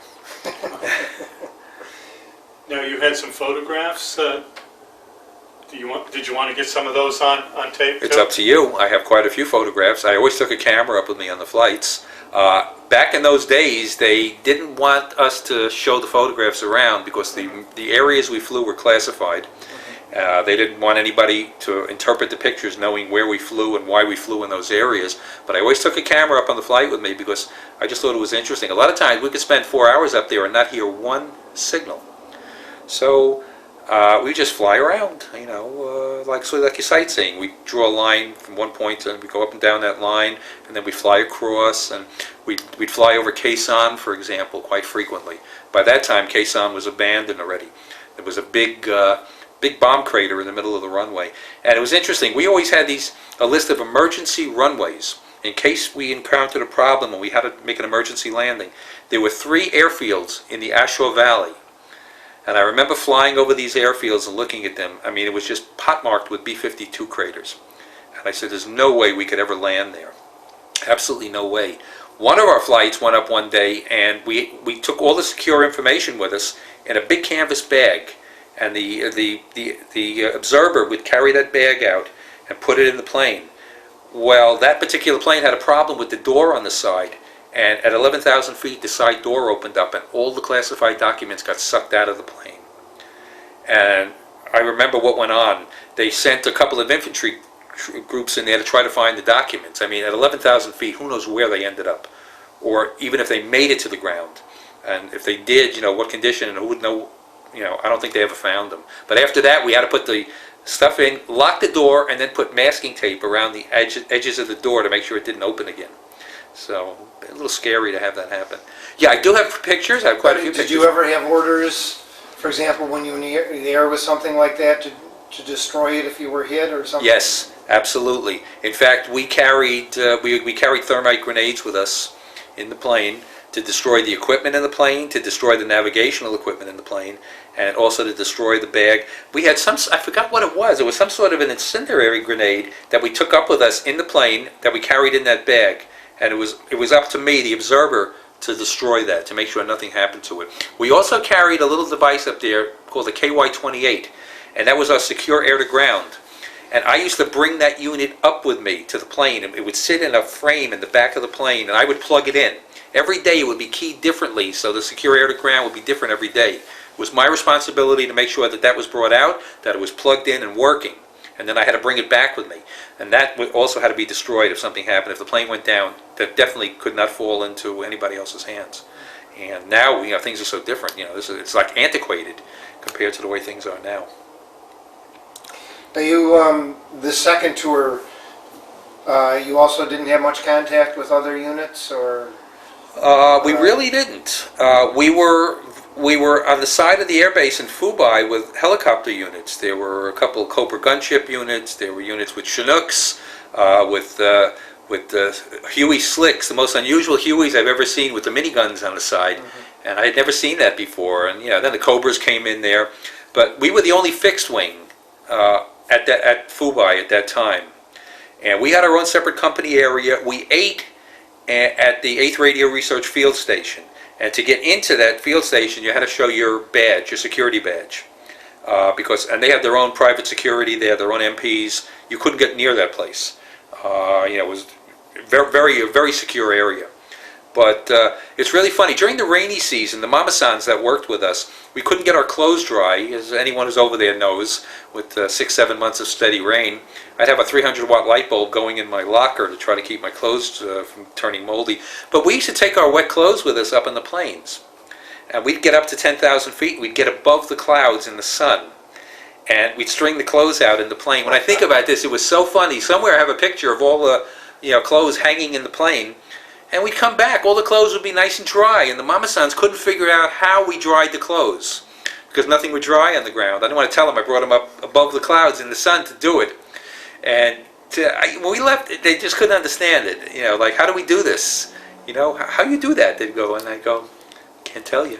Now, you had some photographs. Did you want to get some of those on tape? It's up to you. I have quite a few photographs. I always took a camera up with me on the flights. Back in those days, they didn't want us to show the photographs around because the areas we flew were classified. They didn't want anybody to interpret the pictures knowing where we flew and why we flew in those areas. But I always took a camera up on the flight with me because I just thought it was interesting. A lot of times we could spend 4 hours up there and not hear one signal. So we just fly around, like you're sightseeing. We draw a line from one point and we go up and down that line, and then we fly across, and we'd fly over Quezon, for example, quite frequently. By that time, Quezon was abandoned already. There was a big bomb crater in the middle of the runway. And it was interesting. We always had a list of emergency runways in case we encountered a problem and we had to make an emergency landing. There were 3 airfields in the Ashore Valley. And I remember flying over these airfields and looking at them. I mean, it was just pot-marked with B-52 craters. And I said, there's no way we could ever land there. Absolutely no way. One of our flights went up one day, and we took all the secure information with us in a big canvas bag. And the observer would carry that bag out and put it in the plane. Well, that particular plane had a problem with the door on the side, and at 11,000 feet the side door opened up and all the classified documents got sucked out of the plane. And I remember what went on. They sent a couple of infantry groups in there to try to find the documents. I mean, at 11,000 feet, who knows where they ended up, or even if they made it to the ground. And if they did, what condition, and who would know. I don't think they ever found them. But after that, we had to put the stuff in, lock the door, and then put masking tape around the edges of the door to make sure it didn't open again. So, a little scary to have that happen. Yeah, I do have pictures. I have quite a few pictures. Did you ever have orders, for example, when you were in the air with something like that, to destroy it if you were hit or something? Yes, absolutely. In fact, we carried we carried thermite grenades with us in the plane to destroy the equipment in the plane, to destroy the navigational equipment in the plane, and also to destroy the bag. We had I forgot what it was. It was some sort of an incendiary grenade that we took up with us in the plane that we carried in that bag. And it was up to me, the observer, to destroy that, to make sure nothing happened to it. We also carried a little device up there called a KY-28, and that was our secure air-to-ground. And I used to bring that unit up with me to the plane. It would sit in a frame in the back of the plane, and I would plug it in. Every day it would be keyed differently, so the secure air-to-ground would be different every day. It was my responsibility to make sure that that was brought out, that it was plugged in and working. And then I had to bring it back with me. And that also had to be destroyed if something happened. If the plane went down, that definitely could not fall into anybody else's hands. And now, things are so different. It's like antiquated compared to the way things are now. Now you, the second tour, you also didn't have much contact with other units, or? We really didn't. We were on the side of the airbase in Fubai with helicopter units. There were a couple of Cobra gunship units. There were units with Chinooks, with Huey slicks, the most unusual Hueys I've ever seen with the miniguns on the side. Mm-hmm. And I had never seen that before. And then the Cobras came in there. But we were the only fixed wing at Fubai at that time. And we had our own separate company area. We ate at the 8th Radio Research Field Station. And to get into that field station, you had to show your badge, your security badge. And they had their own private security, they had their own MPs. You couldn't get near that place. It was a very secure area. But it's really funny. During the rainy season, the Mama-sans that worked with us, we couldn't get our clothes dry, as anyone who's over there knows, with 6-7 months of steady rain. I'd have a 300-watt light bulb going in my locker to try to keep my clothes from turning moldy. But we used to take our wet clothes with us up in the plains. And we'd get up to 10,000 feet, and we'd get above the clouds in the sun. And we'd string the clothes out in the plane. When I think about this, it was so funny. Somewhere I have a picture of all the clothes hanging in the plane. And we'd come back, all the clothes would be nice and dry, and the Mama-sans couldn't figure out how we dried the clothes, because nothing would dry on the ground. I didn't want to tell them I brought them up above the clouds in the sun to do it. And when we left, they just couldn't understand it. Like, how do we do this? How you do that? They'd go, and I'd go, can't tell you.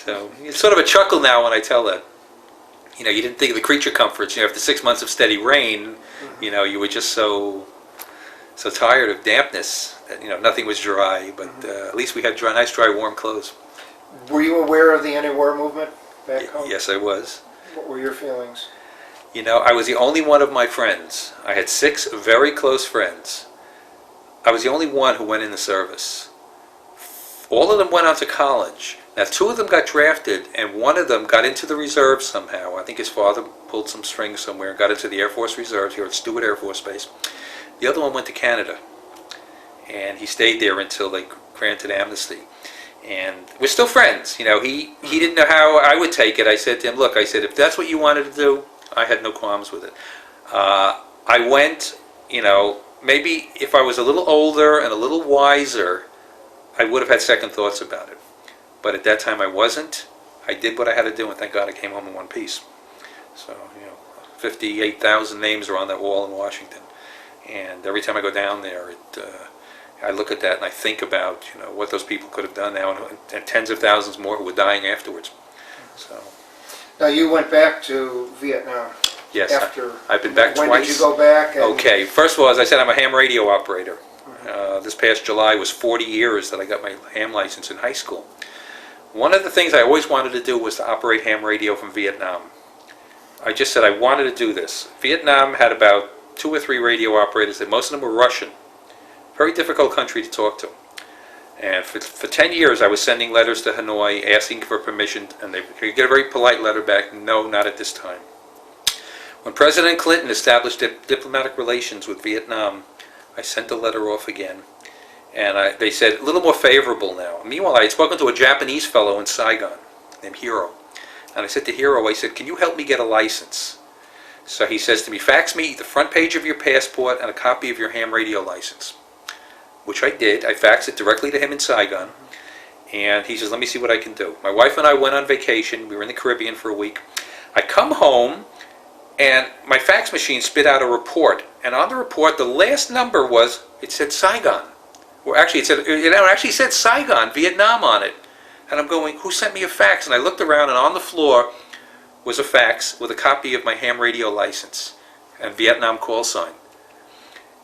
So it's sort of a chuckle now when I tell that. You didn't think of the creature comforts. After 6 months of steady rain, you were just so tired of dampness that nothing was dry, but at least we had nice, dry, warm clothes. Were you aware of the anti-war movement back home? Yes, I was. What were your feelings? I was the only one of my friends. I had 6 very close friends. I was the only one who went in the service. All of them went on to college. Now, 2 of them got drafted, and one of them got into the reserves somehow. I think his father pulled some strings somewhere and got into the Air Force Reserves here at Stewart Air Force Base. The other one went to Canada, and he stayed there until they granted amnesty. And we're still friends. He didn't know how I would take it. I said to him, look, if that's what you wanted to do, I had no qualms with it. I went, maybe if I was a little older and a little wiser, I would have had second thoughts about it. But at that time I wasn't. I did what I had to do, and thank God I came home in one piece. So, 58,000 names are on that wall in Washington. And every time I go down there, I look at that and I think about what those people could have done now, and tens of thousands more who were dying afterwards. So. Now you went back to Vietnam. Yes, after. I've been back twice. When did you go back? Okay, first of all, as I said, I'm a ham radio operator. This past July was 40 years that I got my ham license in high school. One of the things I always wanted to do was to operate ham radio from Vietnam. I just said I wanted to do this. Vietnam had about 2 or 3 radio operators, and most of them were Russian. Very difficult country to talk to. And for 10 years I was sending letters to Hanoi asking for permission, and they could get a very polite letter back, no, not at this time. When President Clinton established diplomatic relations with Vietnam, I sent the letter off again. And they said, a little more favorable now. Meanwhile, I had spoken to a Japanese fellow in Saigon named Hiro. And I said to Hiro, I said, can you help me get a license? So he says to me, fax me the front page of your passport and a copy of your ham radio license. Which I did. I faxed it directly to him in Saigon. And he says, let me see what I can do. My wife and I went on vacation. We were in the Caribbean for a week. I come home, and my fax machine spit out a report. And on the report, the last number it said Saigon. Or actually, it actually said Saigon, Vietnam on it. And I'm going, who sent me a fax? And I looked around, and on the floor was a fax with a copy of my ham radio license and Vietnam call sign.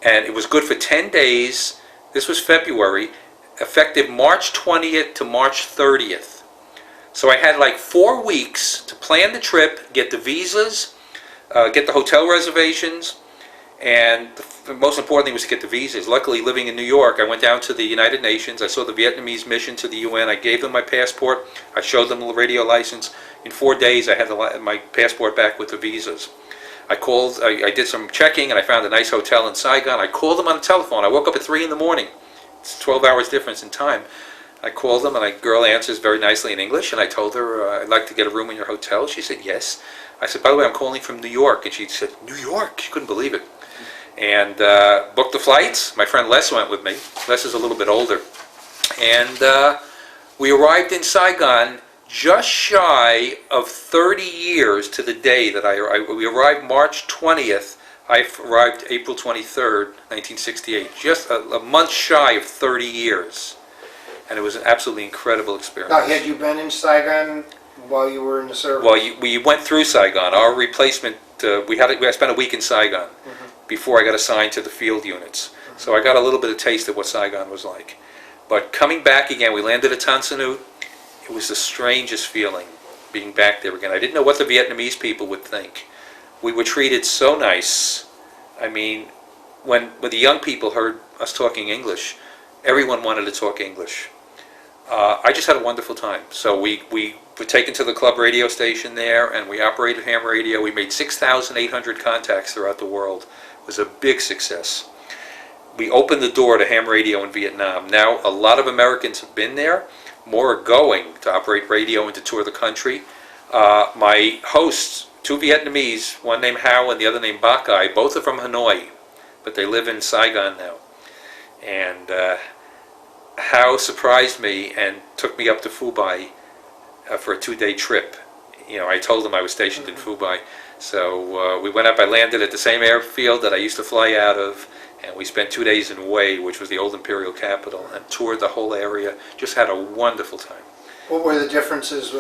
And it was good for 10 days. This was February, effective March 20th to March 30th. So I had like 4 weeks to plan the trip, get the visas, get the hotel reservations, and the most important thing was to get the visas. Luckily, living in New York, I went down to the United Nations. I saw the Vietnamese mission to the UN. I gave them my passport. I showed them the radio license. In 4 days, I had my passport back with the visas. I did some checking, and I found a nice hotel in Saigon. I called them on the telephone. I woke up at 3 in the morning. It's 12 hours difference in time. I called them, and a girl answers very nicely in English, and I told her, I'd like to get a room in your hotel. She said, yes. I said, by the way, I'm calling from New York. And she said, New York? She couldn't believe it. And booked the flights. My friend Les went with me. Les is a little bit older. And we arrived in Saigon just shy of 30 years to the day that we arrived March 20th. I arrived April 23rd, 1968. Just a month shy of 30 years. And it was an absolutely incredible experience. Now, had you been in Saigon while you were in the service? Well, we went through Saigon. Our replacement, I spent a week in Saigon before I got assigned to the field units. So I got a little bit of taste of what Saigon was like. But coming back again, we landed at Tan Son Nhut. It was the strangest feeling being back there again. I didn't know what the Vietnamese people would think. We were treated so nice. I mean, when the young people heard us talking English, everyone wanted to talk English. I just had a wonderful time. So we were taken to the club radio station there, and we operated ham radio. We made 6,800 contacts throughout the world. It was a big success. We opened the door to ham radio in Vietnam. Now, a lot of Americans have been there. More are going to operate radio and to tour the country. My hosts, 2 Vietnamese, one named Hao and the other named Bak Ai, both are from Hanoi, but they live in Saigon now. And Hao surprised me and took me up to Phu Bai for a 2-day trip. You know, I told him I was stationed in Phu Bai. So we went up, I landed at the same airfield that I used to fly out of, and we spent 2 days in Hue, which was the old imperial capital, and toured the whole area. Just had a wonderful time. What were the differences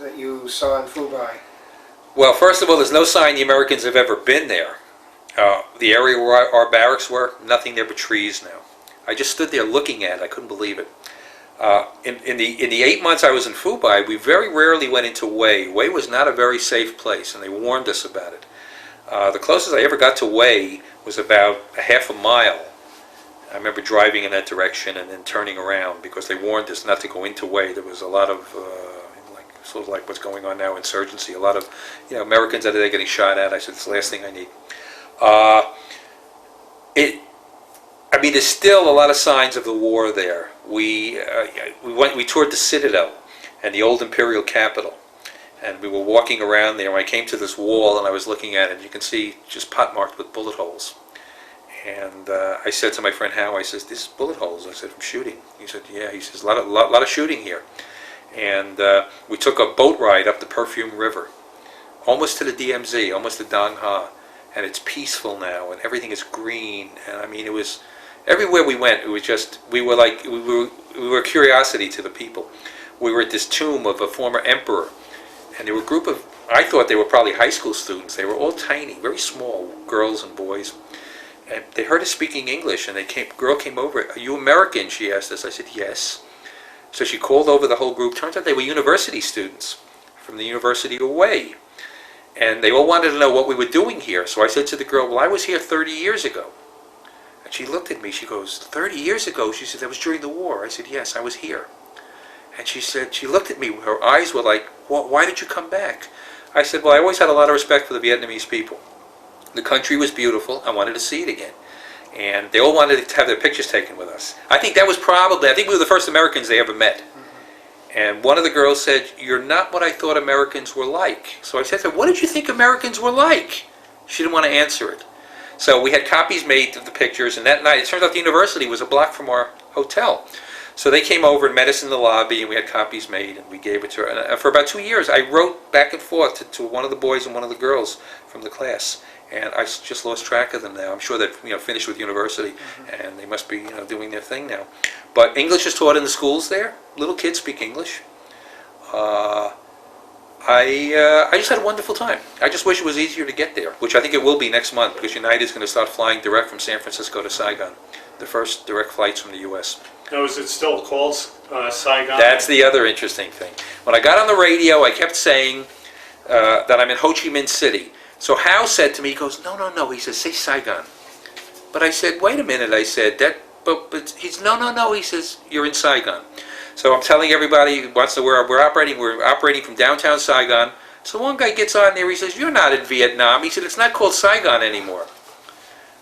that you saw in Phu Bai? Well, first of all, there's no sign the Americans have ever been there. The area where our barracks were, nothing there but trees now. I just stood there looking at it. I couldn't believe it. In the 8 months I was in Phu Bai, we very rarely went into Hue. Hue was not a very safe place, and they warned us about it. The closest I ever got to Hue was about a half a mile. I remember driving in that direction and then turning around because they warned us not to go into Hue. There was a lot of, sort of like what's going on now, insurgency. A lot of, Americans that are getting shot at. I said, it's the last thing I need. There's still a lot of signs of the war there. We toured the Citadel and the old imperial capital, and we were walking around there. When I came to this wall and I was looking at it, you can see just pot-marked with bullet holes. And I said to my friend Hao, I says, "This is bullet holes." I said, "From shooting." He said, "Yeah." He says, "A lot of shooting here." And we took a boat ride up the Perfume River, almost to the DMZ, almost to Dong Ha, and it's peaceful now, and everything is green. And I mean, it was everywhere we went. It was just we were a curiosity to the people. We were at this tomb of a former emperor, and there were a group of, I thought they were probably high school students. They were all tiny, very small, girls and boys. And they heard us speaking English, and girl came over. "Are you American?" she asked us. I said, "Yes." So she called over the whole group. Turns out they were university students from the University of Hue. And they all wanted to know what we were doing here. So I said to the girl, "Well, I was here 30 years ago." And she looked at me. She goes, 30 years ago? She said, "That was during the war." I said, "Yes, I was here." And she looked at me. Her eyes were like, "Well, why did you come back?" I said, "Well, I always had a lot of respect for the Vietnamese people. The country was beautiful. I wanted to see it again." And they all wanted to have their pictures taken with us. I think we were the first Americans they ever met. And one of the girls said, "You're not what I thought Americans were like." So I said to her, "What did you think Americans were like?" She didn't want to answer it. So we had copies made of the pictures, and that night, it turns out the university was a block from our hotel. So they came over and met us in the lobby, and we had copies made, and we gave it to her. And for about 2 years, I wrote back and forth to one of the boys and one of the girls from the class. And I just lost track of them now. I'm sure they've finished with university, and they must be doing their thing now. But English is taught in the schools there. Little kids speak English. I just had a wonderful time. I just wish it was easier to get there, which I think it will be next month, because United is going to start flying direct from San Francisco to Saigon. the first direct flights from the U.S. Now, is it still called Saigon? That's the other interesting thing. When I got on the radio, I kept saying that I'm in Ho Chi Minh City. So Hal said to me, he goes, no, no, no. He says, say Saigon. But I said, wait a minute. I said, but he's, no, no, no. He says, you're in Saigon. So I'm telling everybody who wants to, we're operating from downtown Saigon. So one guy gets on there, he says, you're not in Vietnam. He said, it's not called Saigon anymore.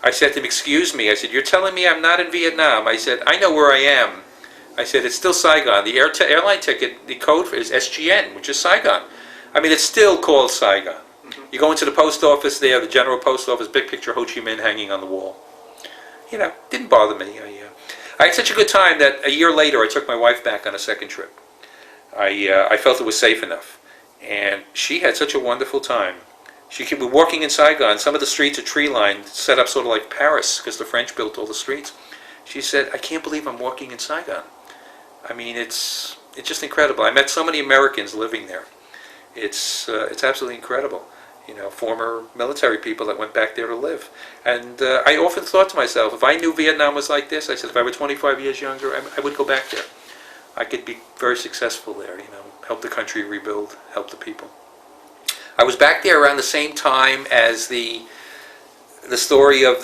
I said to him, excuse me. I said, you're telling me I'm not in Vietnam? I said, I know where I am. I said, it's still Saigon. The airline ticket, the code is SGN, which is Saigon. I mean, it's still called Saigon. You go into the post office there, the general post office, big picture Ho Chi Minh hanging on the wall. You know, didn't bother me. I had such a good time that a year later I took my wife back on a second trip. I felt it was safe enough. And she had such a wonderful time. She could be walking in Saigon. Some of the streets are tree-lined, set up sort of like Paris, because the French built all the streets. She said, I can't believe I'm walking in Saigon. I mean, it's just incredible. I met so many Americans living there. It's absolutely incredible. You know, former military people that went back there to live. And I often thought to myself, if I knew Vietnam was like this, I said, if I were 25 years younger, I would go back there. I could be very successful there, you know, help the country rebuild, help the people. I was back there around the same time as the story of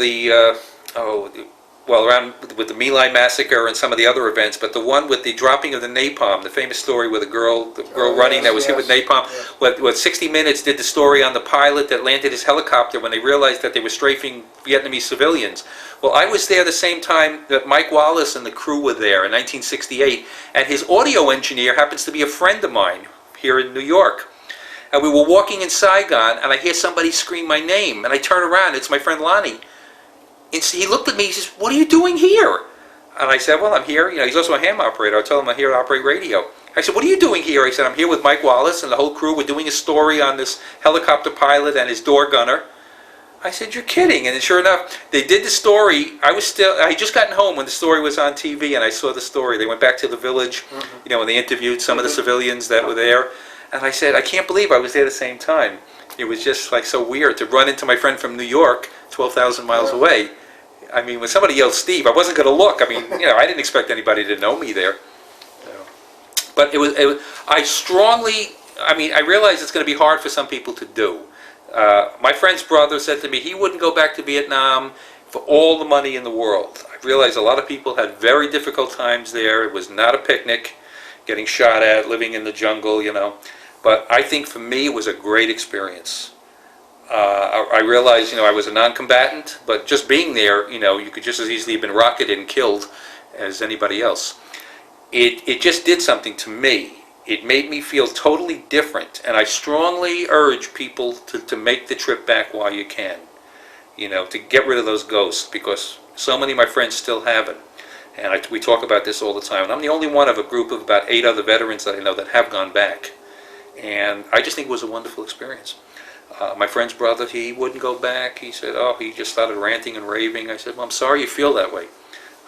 around with the My Lai massacre and some of the other events, but the one with the dropping of the napalm, the famous story with the girl running that was hit with napalm. Yes. What 60 Minutes did the story on the pilot that landed his helicopter when they realized that they were strafing Vietnamese civilians. Well, I was there the same time that Mike Wallace and the crew were there in 1968, and his audio engineer happens to be a friend of mine here in New York. And we were walking in Saigon, and I hear somebody scream my name, and I turn around, it's my friend Lonnie. And he looked at me, he says, what are you doing here? And I said, well, I'm here. You know, he's also a ham operator. I told him I'm here to operate radio. I said, what are you doing here? I said, I'm here with Mike Wallace and the whole crew. We're doing a story on this helicopter pilot and his door gunner. I said, you're kidding. And sure enough, they did the story. I had just gotten home when the story was on TV, and I saw the story. They went back to the village, you know, and they interviewed some of the civilians that were there. And I said, I can't believe I was there at the same time. It was just like so weird to run into my friend from New York, 12,000 miles away. I mean, when somebody yelled Steve, I wasn't going to look. I mean, you know, I didn't expect anybody to know me there. But I realize it's going to be hard for some people to do. My friend's brother said to me he wouldn't go back to Vietnam for all the money in the world. I realized a lot of people had very difficult times there. It was not a picnic, getting shot at, living in the jungle, you know. But I think for me it was a great experience. I realized, you know, I was a non-combatant, but just being there, you know, you could just as easily have been rocketed and killed as anybody else. It just did something to me. It made me feel totally different, and I strongly urge people to make the trip back while you can. You know, to get rid of those ghosts, because so many of my friends still haven't. And we talk about this all the time. And I'm the only one of a group of about 8 other veterans that I know that have gone back. And I just think it was a wonderful experience. My friend's brother, he wouldn't go back. He said, oh, he just started ranting and raving. I said, well, I'm sorry you feel that way.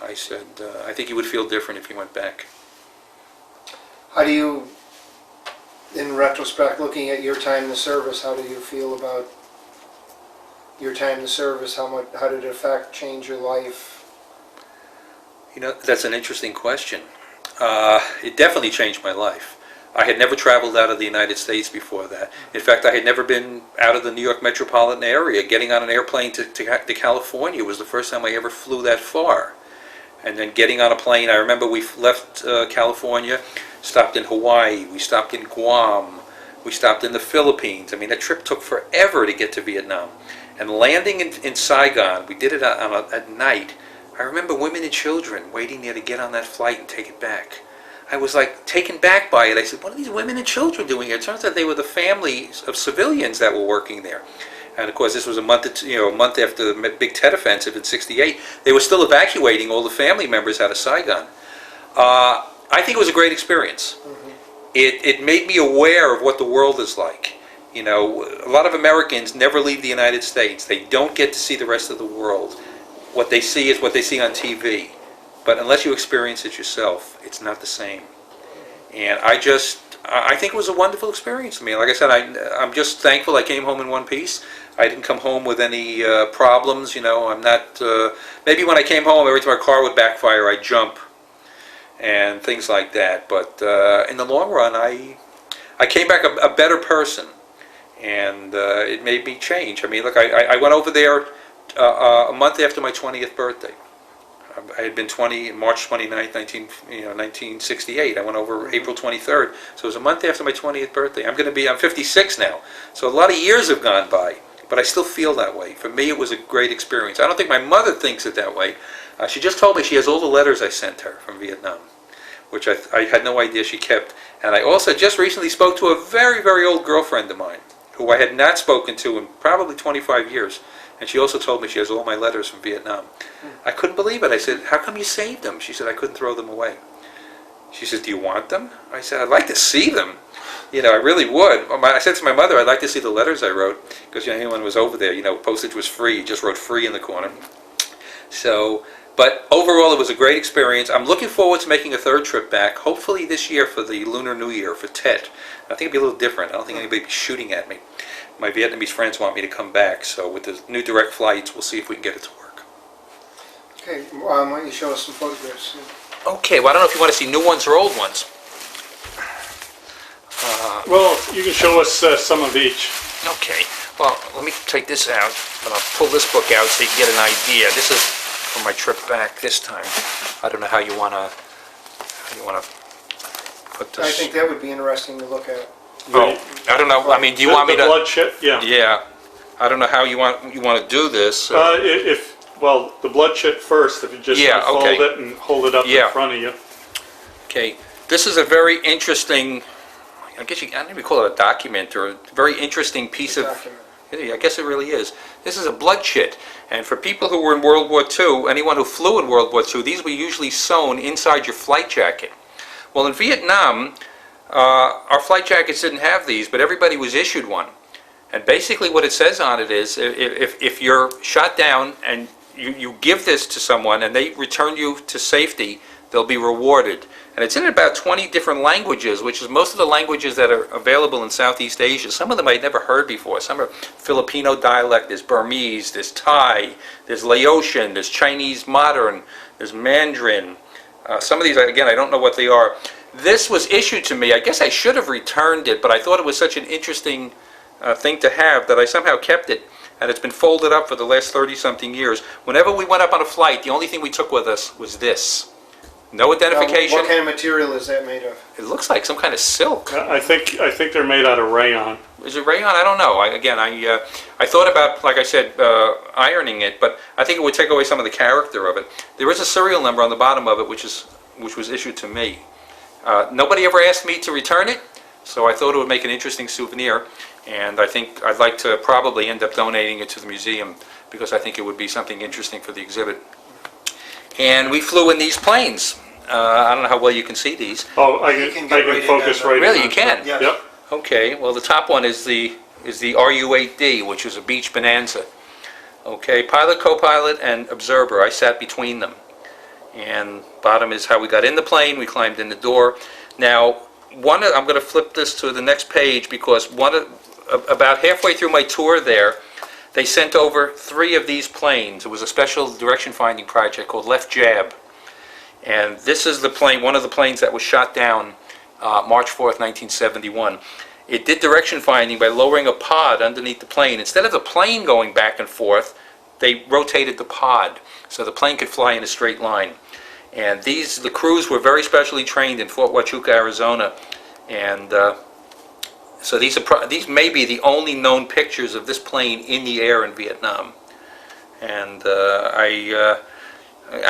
I said, I think you would feel different if you went back. How do you, in retrospect, looking at your time in the service, how do you feel about your time in the service? How did it change your life? You know, that's an interesting question. It definitely changed my life. I had never traveled out of the United States before that. In fact, I had never been out of the New York metropolitan area. Getting on an airplane to California was the first time I ever flew that far. And then getting on a plane, I remember we left California, stopped in Hawaii, we stopped in Guam, we stopped in the Philippines. I mean, that trip took forever to get to Vietnam. And landing in Saigon, we did it at night. I remember women and children waiting there to get on that flight and take it back. I was like taken back by it. I said, what are these women and children doing here? It turns out they were the families of civilians that were working there. And of course, this was a month after the Big Tet Offensive in '68. They were still evacuating all the family members out of Saigon. I think it was a great experience. It made me aware of what the world is like. You know, a lot of Americans never leave the United States. They don't get to see the rest of the world. What they see is what they see on TV. But unless you experience it yourself, it's not the same. And I think it was a wonderful experience to me. Like I said, I'm just thankful I came home in one piece. I didn't come home with any problems, I'm not, maybe when I came home, every time my car would backfire, I'd jump and things like that. But in the long run, I came back a better person, and it made me change. I mean, look, I went over there a month after my 20th birthday. I had been 20 on March 29th, 1968. I went over April 23rd, so it was a month after my 20th birthday. I'm 56 now, so a lot of years have gone by, but I still feel that way. For me, it was a great experience. I don't think my mother thinks it that way. She just told me she has all the letters I sent her from Vietnam, which I had no idea she kept. And I also just recently spoke to a very, very old girlfriend of mine, who I had not spoken to in probably 25 years. And she also told me she has all my letters from Vietnam. I couldn't believe it. I said, how come you saved them? She said, I couldn't throw them away. She says, do you want them? I said, I'd like to see them. I really would. I said to my mother, I'd like to see the letters I wrote, because anyone was over there, postage was free. You just wrote free in the corner. So, but overall, it was a great experience. I'm looking forward to making a third trip back, hopefully this year for the Lunar New Year, for Tet. I think it'll be a little different. I don't think anybody will be shooting at me. My Vietnamese friends want me to come back, so with the new direct flights, we'll see if we can get it to work. Okay, why don't you show us some photographs? Okay, well, I don't know if you want to see new ones or old ones. Well, you can show us some of each. Okay, well, let me take this out, and I'll pull this book out so you can get an idea. This is from my trip back this time. I don't know how you want to put this. I think that would be interesting to look at. Oh, I don't know. I mean, do you want me to? The bloodshed, yeah. Yeah, I don't know how you want to do this. The bloodshed first. If you just fold it and hold it up in front of you. Okay, this is a very interesting. I don't even call it a document, or a very interesting piece of. I guess it really is. This is a bloodshed, and for people who were in World War II, anyone who flew in World War II, these were usually sewn inside your flight jacket. Well, in Vietnam, our flight jackets didn't have these, but everybody was issued one. And basically what it says on it is, if you're shot down and you give this to someone and they return you to safety, they'll be rewarded. And it's in about 20 different languages, which is most of the languages that are available in Southeast Asia. Some of them I'd never heard before. Some are Filipino dialect, there's Burmese, there's Thai, there's Laotian, there's Chinese modern, there's Mandarin. Some of these, again, I don't know what they are. This was issued to me. I guess I should have returned it, but I thought it was such an interesting thing to have that I somehow kept it. And it's been folded up for the last 30-something years. Whenever we went up on a flight, the only thing we took with us was this. No identification. What kind of material is that made of? It looks like some kind of silk. I think they're made out of rayon. Is it rayon? I don't know. I thought about, like I said, ironing it, but I think it would take away some of the character of it. There is a serial number on the bottom of it, which was issued to me. Nobody ever asked me to return it, so I thought it would make an interesting souvenir, and I think I'd like to probably end up donating it to the museum, because I think it would be something interesting for the exhibit. And we flew in these planes. I don't know how well you can see these. Oh, I can focus right in. Really, you can? Yes. Yep. Okay, well the top one is the RU-8D, which is a beach bonanza. Okay, pilot, co-pilot, and observer. I sat between them. And bottom is how we got in the plane. We climbed in the door. Now, I'm going to flip this to the next page, because about halfway through my tour there, they sent over 3 of these planes. It was a special direction finding project called Left Jab. And this is the plane, one of the planes that was shot down March 4th, 1971. It did direction finding by lowering a pod underneath the plane. Instead of the plane going back and forth, they rotated the pod so the plane could fly in a straight line. And the crews were very specially trained in Fort Huachuca, Arizona. And so these may be the only known pictures of this plane in the air in Vietnam. And I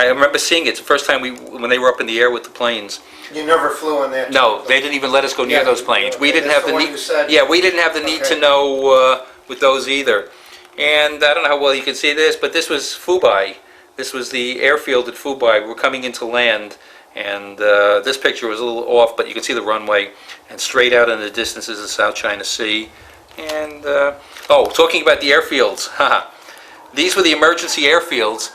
remember seeing it the first time when they were up in the air with the planes. You never flew on that? No, they didn't even let us go near those planes. We didn't have the need. Yeah, we didn't have the need to know with those either. And I don't know how well you can see this, but this was Phu. This was the airfield at Phu. We're coming into land, and this picture was a little off, but you can see the runway, and straight out in the distance is the South China Sea. And talking about the airfields, these were the emergency airfields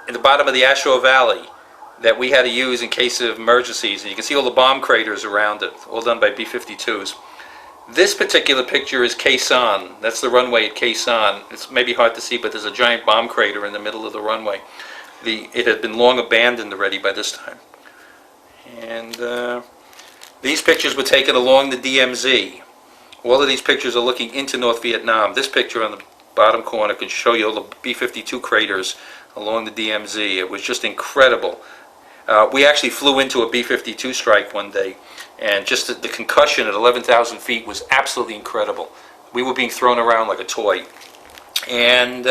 in the bottom of the Ashuo Valley. that we had to use in case of emergencies. And you can see all the bomb craters around it, all done by B-52s. This particular picture is Quezon. That's the runway at Quezon. It's maybe hard to see, but there's a giant bomb crater in the middle of the runway. It had been long abandoned already by this time. And these pictures were taken along the DMZ. All of these pictures are looking into North Vietnam. This picture on the bottom corner can show you all the B-52 craters along the DMZ. It was just incredible. We actually flew into a B-52 strike one day, and just the concussion at 11,000 feet was absolutely incredible. We were being thrown around like a toy. And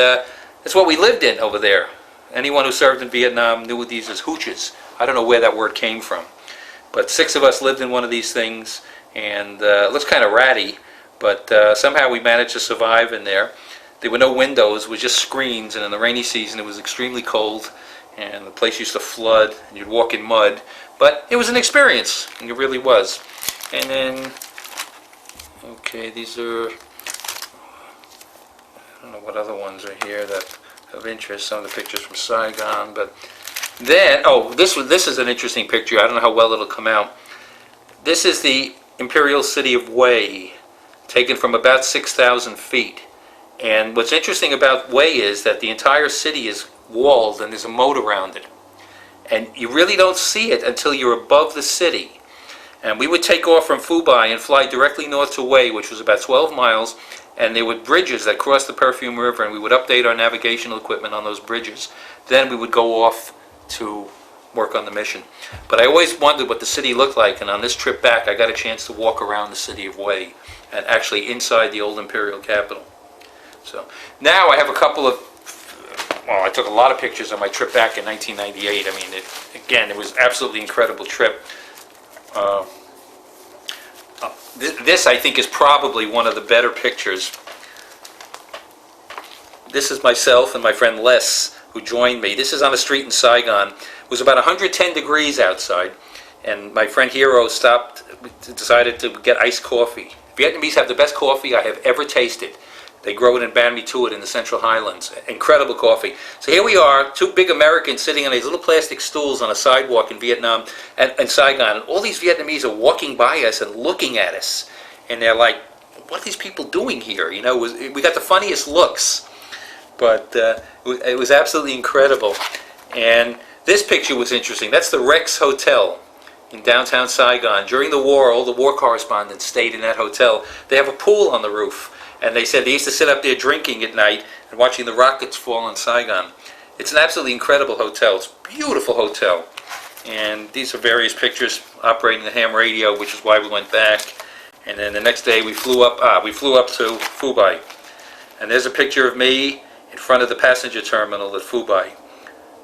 it's what we lived in over there. Anyone who served in Vietnam knew these as hooches. I don't know where that word came from. But 6 of us lived in one of these things, and it looks kind of ratty, but somehow we managed to survive in there. There were no windows, it was just screens, and in the rainy season it was extremely cold, and the place used to flood, and you'd walk in mud. But it was an experience, and it really was. And then, okay, these are, I don't know what other ones are here that of interest, some of the pictures from Saigon, but then, oh, this is an interesting picture. I don't know how well it'll come out. This is the imperial city of Hue, taken from about 6,000 feet. And what's interesting about Hue is that the entire city is walled and there's a moat around it. And you really don't see it until you're above the city. And we would take off from Phu Bai and fly directly north to Hue, which was about 12 miles, and there were bridges that crossed the Perfume River, and we would update our navigational equipment on those bridges. Then we would go off to work on the mission. But I always wondered what the city looked like, and on this trip back I got a chance to walk around the city of Hue, and actually inside the old imperial capital. So now I have a couple of, well, I took a lot of pictures on my trip back in 1998. I mean, again, it was an absolutely incredible trip. This, I think, is probably one of the better pictures. This is myself and my friend Les, who joined me. This is on a street in Saigon. It was about 110 degrees outside, and my friend Hero decided to get iced coffee. Vietnamese have the best coffee I have ever tasted. They grow it in Ban Mi Thuot in the Central Highlands. Incredible coffee. So here we are, 2 big Americans sitting on these little plastic stools on a sidewalk in Vietnam and Saigon. And all these Vietnamese are walking by us and looking at us. And they're like, what are these people doing here? You know, we got the funniest looks. But it was absolutely incredible. And this picture was interesting. That's the Rex Hotel in downtown Saigon. During the war, all the war correspondents stayed in that hotel. They have a pool on the roof. And they said they used to sit up there drinking at night and watching the rockets fall on Saigon. It's an absolutely incredible hotel. It's a beautiful hotel. And these are various pictures operating the ham radio, which is why we went back. And then the next day we flew up to Phu Bai. And there's a picture of me in front of the passenger terminal at Phu Bai,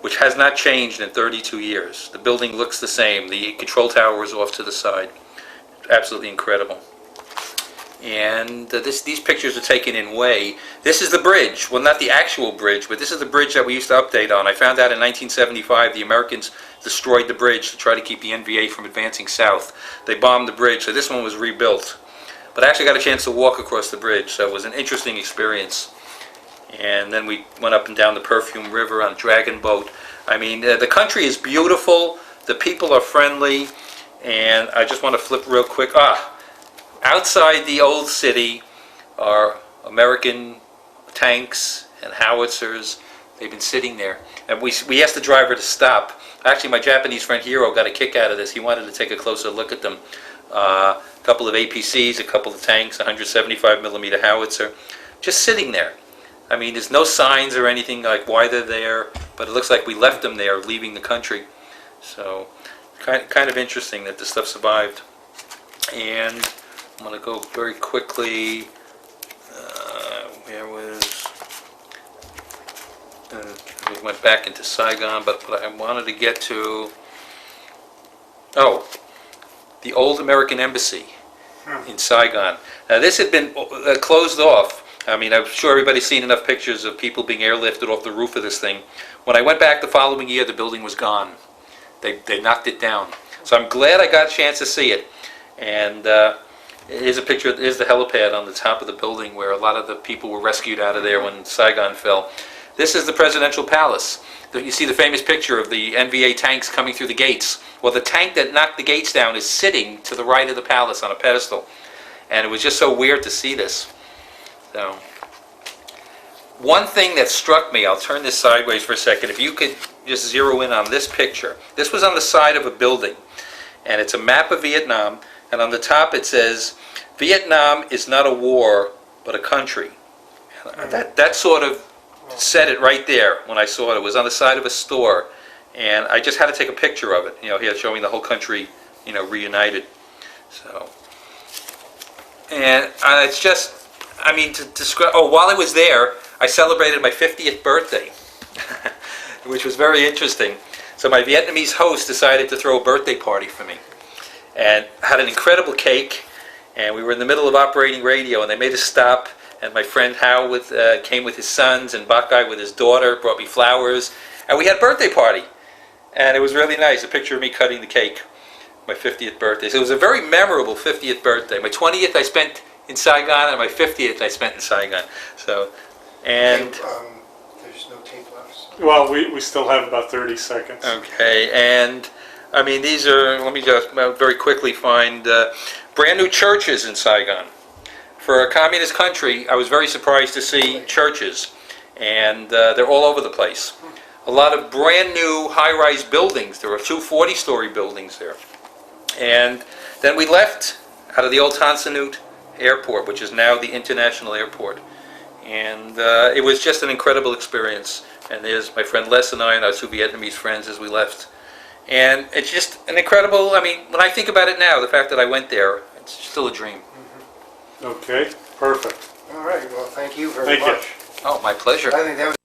which has not changed in 32 years. The building looks the same. The control tower is off to the side. Absolutely incredible. And these pictures are taken in Hue. This is the bridge. Well, not the actual bridge, but this is the bridge that we used to update on. I found out in 1975 the Americans destroyed the bridge to try to keep the NVA from advancing south. They bombed the bridge, so this one was rebuilt. But I actually got a chance to walk across the bridge, so it was an interesting experience. And then we went up and down the Perfume River on a dragon boat. I mean, the country is beautiful, the people are friendly, and I just want to flip real quick. Outside the old city are American tanks and howitzers. They've been sitting there. And we asked the driver to stop. Actually, my Japanese friend Hiro got a kick out of this. He wanted to take a closer look at them. A couple of APCs, a couple of tanks, 175 millimeter howitzer, just sitting there. I mean, there's no signs or anything like why they're there, but it looks like we left them there leaving the country. So, kind of interesting that this stuff survived. And I'm going to go very quickly. We went back into Saigon, but what I wanted to get to, the old American embassy in Saigon. Now this had been closed off. I mean, I'm sure everybody's seen enough pictures of people being airlifted off the roof of this thing. When I went back the following year, the building was gone. They knocked it down. So I'm glad I got a chance to see it. And here's a picture, here's the helipad on the top of the building where a lot of the people were rescued out of there when Saigon fell. This is the presidential palace. You see the famous picture of the NVA tanks coming through the gates. Well, the tank that knocked the gates down is sitting to the right of the palace on a pedestal. And it was just so weird to see this. So, one thing that struck me, I'll turn this sideways for a second, if you could just zero in on this picture. This was on the side of a building, and it's a map of Vietnam, and on the top it says, Vietnam is not a war, but a country. That sort of said it right there when I saw it. It was on the side of a store, and I just had to take a picture of it, here showing the whole country, reunited. So, and it's just, to describe, while I was there, I celebrated my 50th birthday, which was very interesting. So my Vietnamese host decided to throw a birthday party for me, and had an incredible cake, and we were in the middle of operating radio, and they made us stop, and my friend Hal came with his sons, and Buckeye with his daughter, brought me flowers, and we had a birthday party, and it was really nice, a picture of me cutting the cake, my 50th birthday. So it was a very memorable 50th birthday. My 20th I spent in Saigon, and my 50th I spent in Saigon. So, and... There's no tape left. Well, we still have about 30 seconds. Okay, and these are, let me just very quickly find brand new churches in Saigon. For a communist country, I was very surprised to see churches, and they're all over the place. A lot of brand new high-rise buildings. There were 2 40-story buildings there. And then we left out of the old Tan Son Nhut Airport, which is now the International Airport. And it was just an incredible experience. And there's my friend Les and I and our 2 Vietnamese friends as we left. And it's just an incredible, when I think about it now, the fact that I went there, it's still a dream. Okay, perfect. All right, well, thank you very much. Thank you. Oh, my pleasure. I think that was